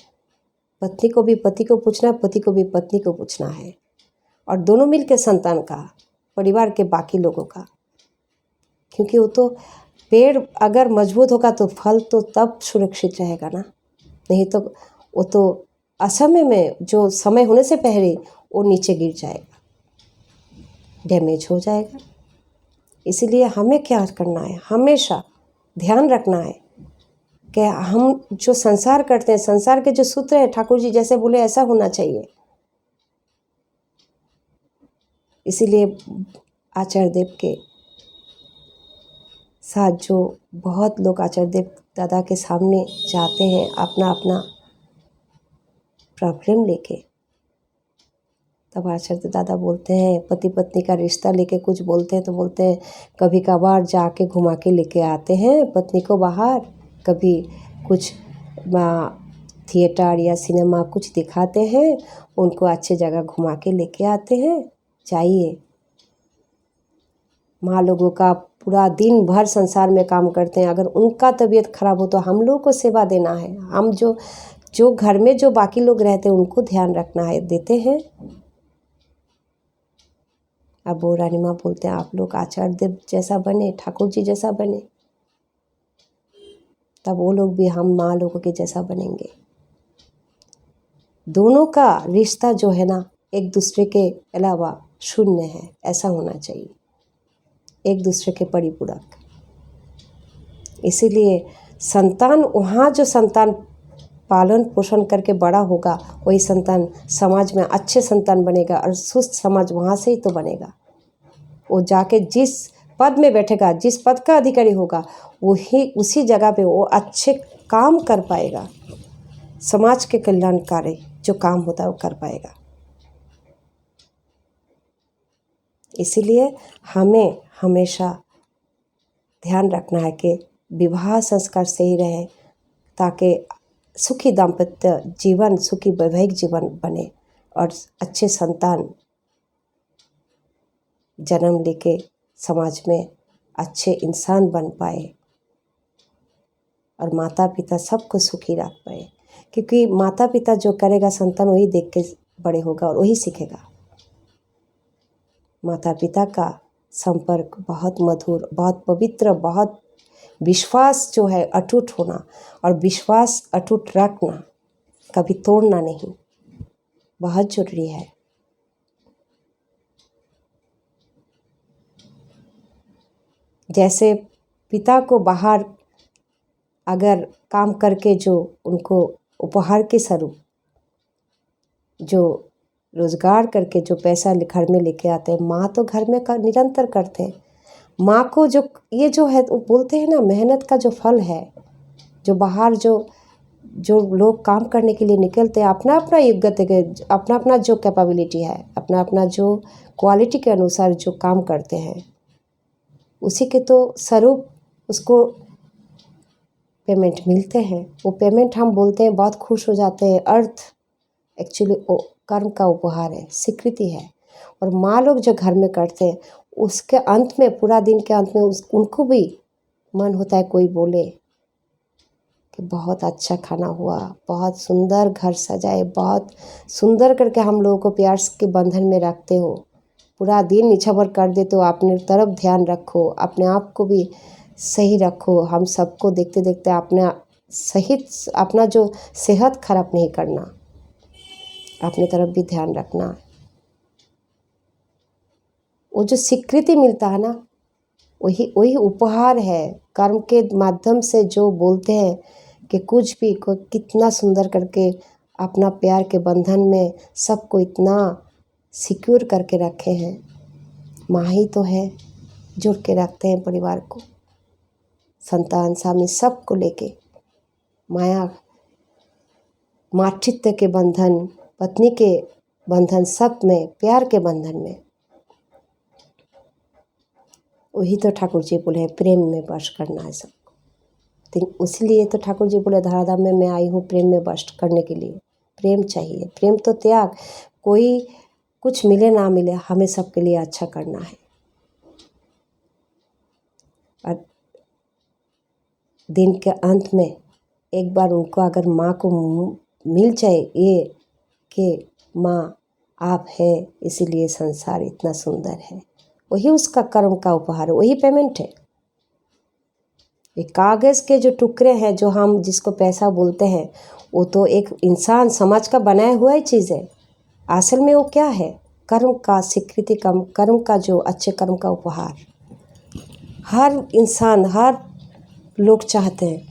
पत्नी को भी पति को पूछना, पति को भी पत्नी को पूछना है, और दोनों मिलकर संतान का, परिवार के बाकी लोगों का। क्योंकि वो तो पेड़ अगर मजबूत होगा तो फल तो तब सुरक्षित रहेगा ना, नहीं तो वो तो असमय में, जो समय होने से पहले वो नीचे गिर जाएगा, डैमेज हो जाएगा। इसीलिए हमें क्या करना है, हमेशा ध्यान रखना है कि हम जो संसार करते हैं, संसार के जो सूत्र हैं ठाकुर जी जैसे बोले ऐसा होना चाहिए। इसीलिए आचार्य देव के साथ जो बहुत लोग आचार्य देव दादा के सामने जाते हैं अपना अपना प्रॉब्लम लेके, तब आचार्य दादा बोलते हैं, पति पत्नी का रिश्ता लेके कुछ बोलते हैं तो बोलते हैं कभी कभार जाके घुमा के लेके आते हैं पत्नी को बाहर, कभी कुछ थिएटर या सिनेमा कुछ दिखाते हैं, उनको अच्छे जगह घुमा के लेके आते हैं। चाहिए माँ लोगों का पूरा दिन भर संसार में काम करते हैं, अगर उनका तबीयत खराब हो तो हम लोगों को सेवा देना है। हम जो घर में जो बाकी लोग रहते हैं उनको ध्यान रखना है, देते हैं। अब वो रानी माँ बोलते हैं आप लोग आचार्य देव जैसा बने, ठाकुर जी जैसा बने, तब वो लोग भी हम माँ लोगों के जैसा बनेंगे। दोनों का रिश्ता जो है ना एक दूसरे के अलावा शून्य है, ऐसा होना चाहिए, एक दूसरे के परिपूरक। इसीलिए संतान, वहाँ जो संतान पालन पोषण करके बड़ा होगा वही संतान समाज में अच्छे संतान बनेगा, और सुस्त समाज वहाँ से ही तो बनेगा। वो जाके जिस पद में बैठेगा, जिस पद का अधिकारी होगा, वही उसी जगह पे वो अच्छे काम कर पाएगा, समाज के कल्याणकारी जो काम होता है वो कर पाएगा। इसीलिए हमें हमेशा ध्यान रखना है कि विवाह संस्कार सही रहे, ताकि सुखी दाम्पत्य जीवन, सुखी वैवाहिक जीवन बने, और अच्छे संतान जन्म लेके समाज में अच्छे इंसान बन पाए, और माता पिता सबको सुखी रख पाए। क्योंकि माता पिता जो करेगा संतान वही देख के बड़े होगा और वही सीखेगा। माता पिता का संपर्क बहुत मधुर, बहुत पवित्र, बहुत विश्वास जो है अटूट होना, और विश्वास अटूट रखना, कभी तोड़ना नहीं, बहुत जरूरी है। जैसे पिता को बाहर अगर काम करके जो उनको उपहार के स्वरूप जो रोजगार करके जो पैसा घर में लेके आते हैं, माँ तो घर में निरंतर करते हैं। माँ को जो ये जो है वो बोलते हैं ना, मेहनत का जो फल है, जो बाहर जो लोग काम करने के लिए निकलते हैं, अपना अपना योग्यता के अपना अपना जो कैपेबिलिटी है, अपना अपना जो क्वालिटी के अनुसार जो काम करते हैं, उसी के तो स्वरूप उसको पेमेंट मिलते हैं। वो पेमेंट हम बोलते हैं, बहुत खुश हो जाते हैं। अर्थ एक्चुअली कर्म का उपहार है, स्वीकृति है। और माँ लोग जो घर में करते हैं, उसके अंत में, पूरा दिन के अंत में उनको भी मन होता है कोई बोले कि बहुत अच्छा खाना हुआ, बहुत सुंदर घर सजाए, बहुत सुंदर करके हम लोगों को प्यार के बंधन में रखते हो, पूरा दिन निछावर कर देते हो, अपने तरफ ध्यान रखो, अपने आप को भी सही रखो, हम सबको देखते देखते अपना जो सेहत खराब नहीं करना, अपने तरफ भी ध्यान रखना। वो जो स्वीकृति मिलता है ना, वही उपहार है। कर्म के माध्यम से जो बोलते हैं कि कुछ भी को कितना सुंदर करके अपना प्यार के बंधन में सबको इतना सिक्योर करके रखे हैं। माँ ही तो है, जुड़ के रखते हैं परिवार को, संतान स्वामी सबको लेके, माया मातृत्व के बंधन, पत्नी के बंधन, सब में प्यार के बंधन में। वही तो ठाकुर जी बोले हैं, प्रेम में वश करना है सबको। तो इसलिए तो ठाकुर जी बोले, धराधाम में मैं आई हूँ प्रेम में वश करने के लिए। प्रेम चाहिए, प्रेम तो त्याग, कोई कुछ मिले ना मिले, हमें सबके लिए अच्छा करना है। और दिन के अंत में एक बार उनको अगर माँ को मिल जाए ये कि माँ आप है, इसीलिए संसार इतना सुंदर है, वही उसका कर्म का उपहार है, वही पेमेंट है। ये कागज़ के जो टुकड़े हैं, जो हम जिसको पैसा बोलते हैं, वो तो एक इंसान समाज का बनाया हुआ ही चीज़ है। असल में वो क्या है? कर्म का स्वीकृति, कर्म का जो अच्छे कर्म का उपहार। हर इंसान, हर लोग चाहते हैं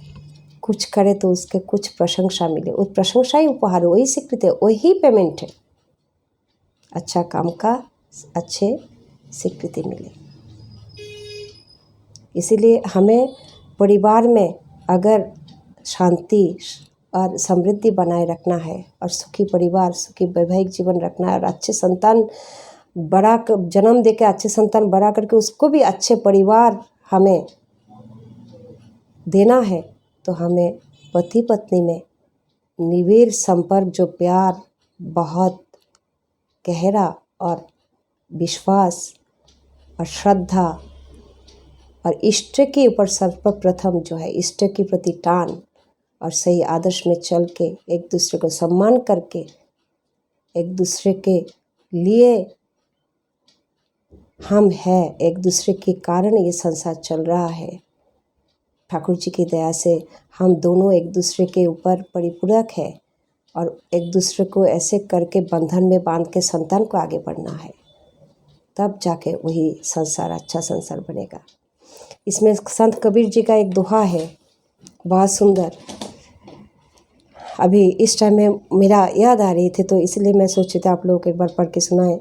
कुछ करे तो उसके कुछ प्रशंसा मिले, वो प्रशंसा ही उपहार है, वही स्वीकृति है, वही पेमेंट है। अच्छा काम का अच्छे स्वीकृति मिले। इसीलिए हमें परिवार में अगर शांति और समृद्धि बनाए रखना है, और सुखी परिवार, सुखी वैवाहिक जीवन रखना है, और अच्छे संतान बड़ा जन्म देके अच्छे संतान बड़ा करके उसको भी अच्छे परिवार हमें देना है, तो हमें पति पत्नी में निविड़ संपर्क, जो प्यार बहुत गहरा और विश्वास और श्रद्धा और इष्ट के ऊपर सर्वप्रथम जो है इष्ट के प्रति टान और सही आदर्श में चल के एक दूसरे को सम्मान करके एक दूसरे के लिए हम हैं, एक दूसरे के कारण ये संसार चल रहा है। ठाकुर जी की दया से हम दोनों एक दूसरे के ऊपर परिपूरक है और एक दूसरे को ऐसे करके बंधन में बांध के संतान को आगे बढ़ना है, तब जाके वही संसार अच्छा संसार बनेगा। इसमें संत कबीर जी का एक दोहा है, बहुत सुंदर। अभी इस टाइम में मेरा याद आ रही थी, तो इसलिए मैं सोची थी आप लोगों को एक बार पढ़ के सुनाएं।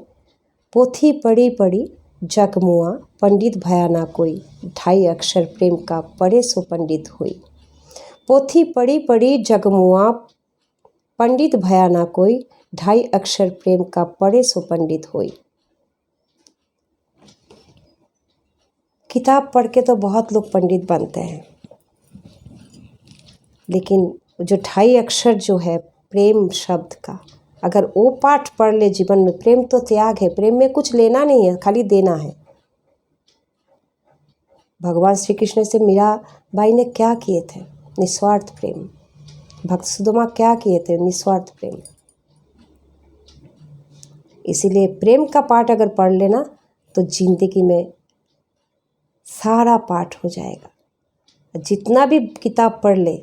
पोथी पढ़ी पढ़ी जग मुआ, पंडित भया ना कोई, 2.5 अक्षर प्रेम का पढ़े सो पंडित हुई। पोथी पढ़ी पढ़ी जग मुआ, पंडित भया ना कोई, 2.5 अक्षर प्रेम का पढ़े सो पंडित हुई। किताब पढ़ के तो बहुत लोग पंडित बनते हैं, लेकिन जो 2.5 अक्षर जो है प्रेम शब्द का, अगर वो पाठ पढ़ ले जीवन में, प्रेम तो त्याग है, प्रेम में कुछ लेना नहीं है, खाली देना है। भगवान श्री कृष्ण से मीराबाई ने क्या किए थे? निस्वार्थ प्रेम। भक्त सुदामा क्या किए थे? निस्वार्थ प्रेम। इसीलिए प्रेम का पाठ अगर पढ़ लेना तो जिंदगी में सारा पाठ हो जाएगा। जितना भी किताब पढ़ ले,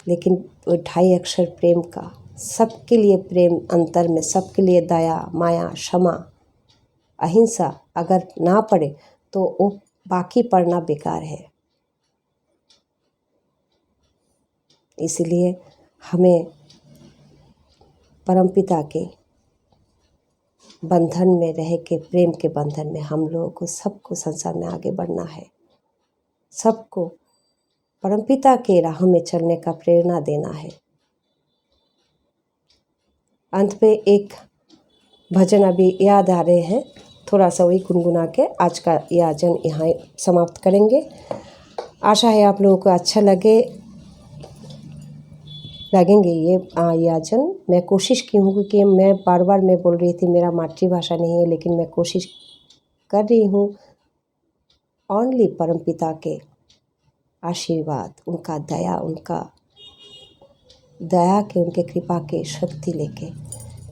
लेकिन वो 2.5 अक्षर प्रेम का, सबके लिए प्रेम अंतर में, सबके लिए दया, माया, क्षमा, अहिंसा अगर ना पढ़े तो वो बाकी पढ़ना बेकार है। इसलिए हमें परमपिता के बंधन में रह के, प्रेम के बंधन में हम लोगों को सबको संसार में आगे बढ़ना है। सबको परमपिता के राह में चलने का प्रेरणा देना है। अंत में एक भजन अभी याद आ रहे हैं, थोड़ा सा वही गुनगुना के आज का याजन यहाँ समाप्त करेंगे। आशा है आप लोगों को अच्छा लगेंगे ये याजन। मैं कोशिश की हूँ, क्योंकि मैं बार बार मैं बोल रही थी मेरा मातृभाषा नहीं है, लेकिन मैं कोशिश कर रही हूँ ओनली परमपिता के आशीर्वाद, उनका दया के, उनके कृपा के शक्ति लेके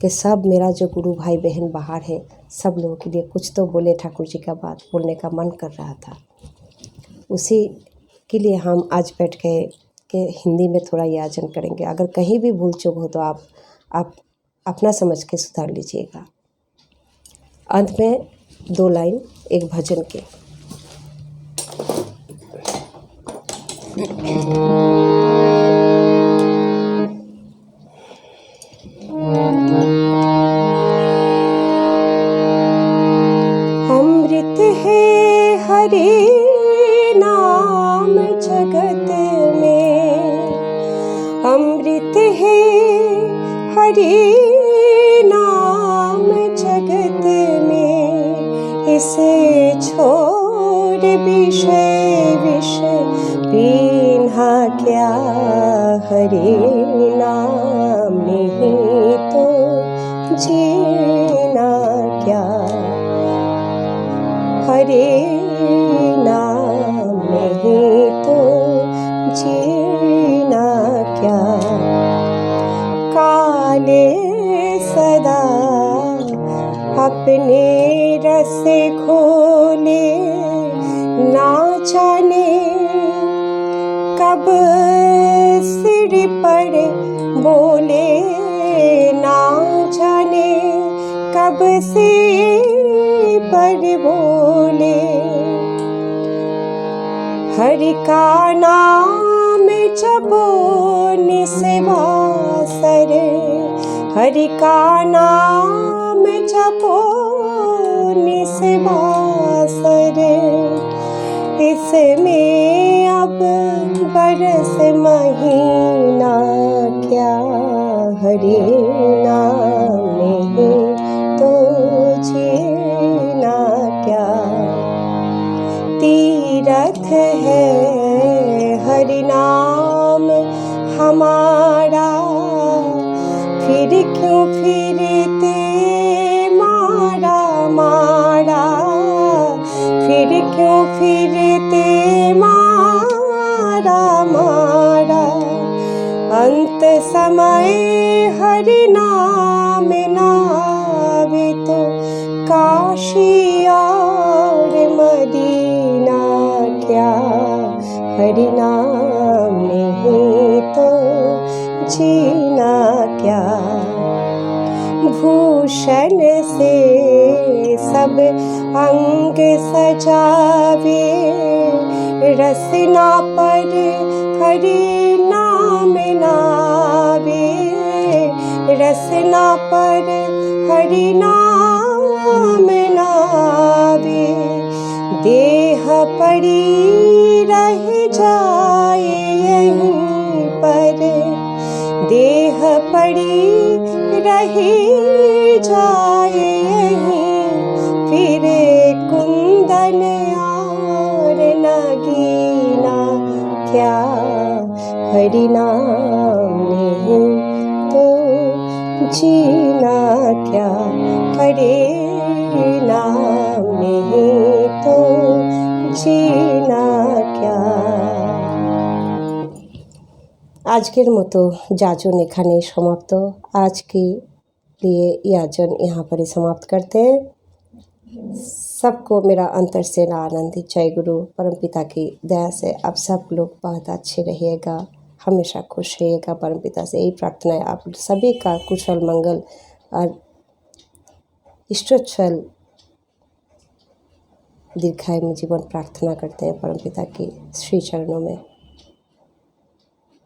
कि सब मेरा जो गुरु भाई बहन बाहर है, सब लोगों के लिए कुछ तो बोले। ठाकुर जी का बात बोलने का मन कर रहा था, उसी के लिए हम आज बैठ गए कि हिंदी में थोड़ा याचन करेंगे। अगर कहीं भी भूल चूक हो तो आप अपना समझ के सुधार लीजिएगा। अंत में 2 लाइन एक भजन के। अमृत है हरि नाम जगत में, अमृत है हरि नाम जगत में, इसे छोड़ विषय विष पीन्हा क्या, हरि नाम नहीं तो जीना क्या, हरि नाम नहीं तो जीना क्या। काले सदा अपने रस खोले, ना जाने कब सिर पर बोले, ना जाने कब सिर पर बोले। हरि का नाम जपो निस्वासर, हरि का नाम जपो निस्वासर, इसमें अब बरस महीना क्या, हरि नाम नहीं तो जीना क्या। तीरथ है हरि नाम हमारा, फिर क्यों फिरते मारा मारा, फिर क्यों फिरते मारा मारा। अंत समय हरि नाम नावे तो काशी और मदीना क्या, हरि नाम नहीं तो जीना क्या। भूषण से सब अंग सजावे, रसना पर हरि नाम नावे, रसना पर हरि नाम नावे। देह पड़ी रह जाए यहीं पर, देह पड़ी रह जाए यहीं, फिर कुंदन और नगीना क्या, हरि नाम नहीं तो जीना क्या, हरि नाम नहीं तो जीना क्या। আজকের মতো যাজন এখানেই সমাপ্ত। आज के लिए याजन यहाँ पर ही समाप्त करते हैं। सबको मेरा अंतर से आनंदित जय गुरु। परमपिता की दया से आप सब लोग बहुत अच्छे रहिएगा, हमेशा खुश रहिएगा। परमपिता से यही प्रार्थना है, आप सभी का कुशल मंगल और इष्टोच्छल दीर्घायु जीवन प्रार्थना करते हैं परमपिता के श्री चरणों में।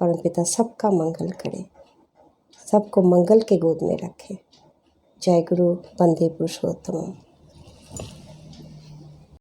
परमपिता सबका मंगल करे, सबको मंगल के गोद में रखे। जय गुरु, वंदे पुरुषोत्तम।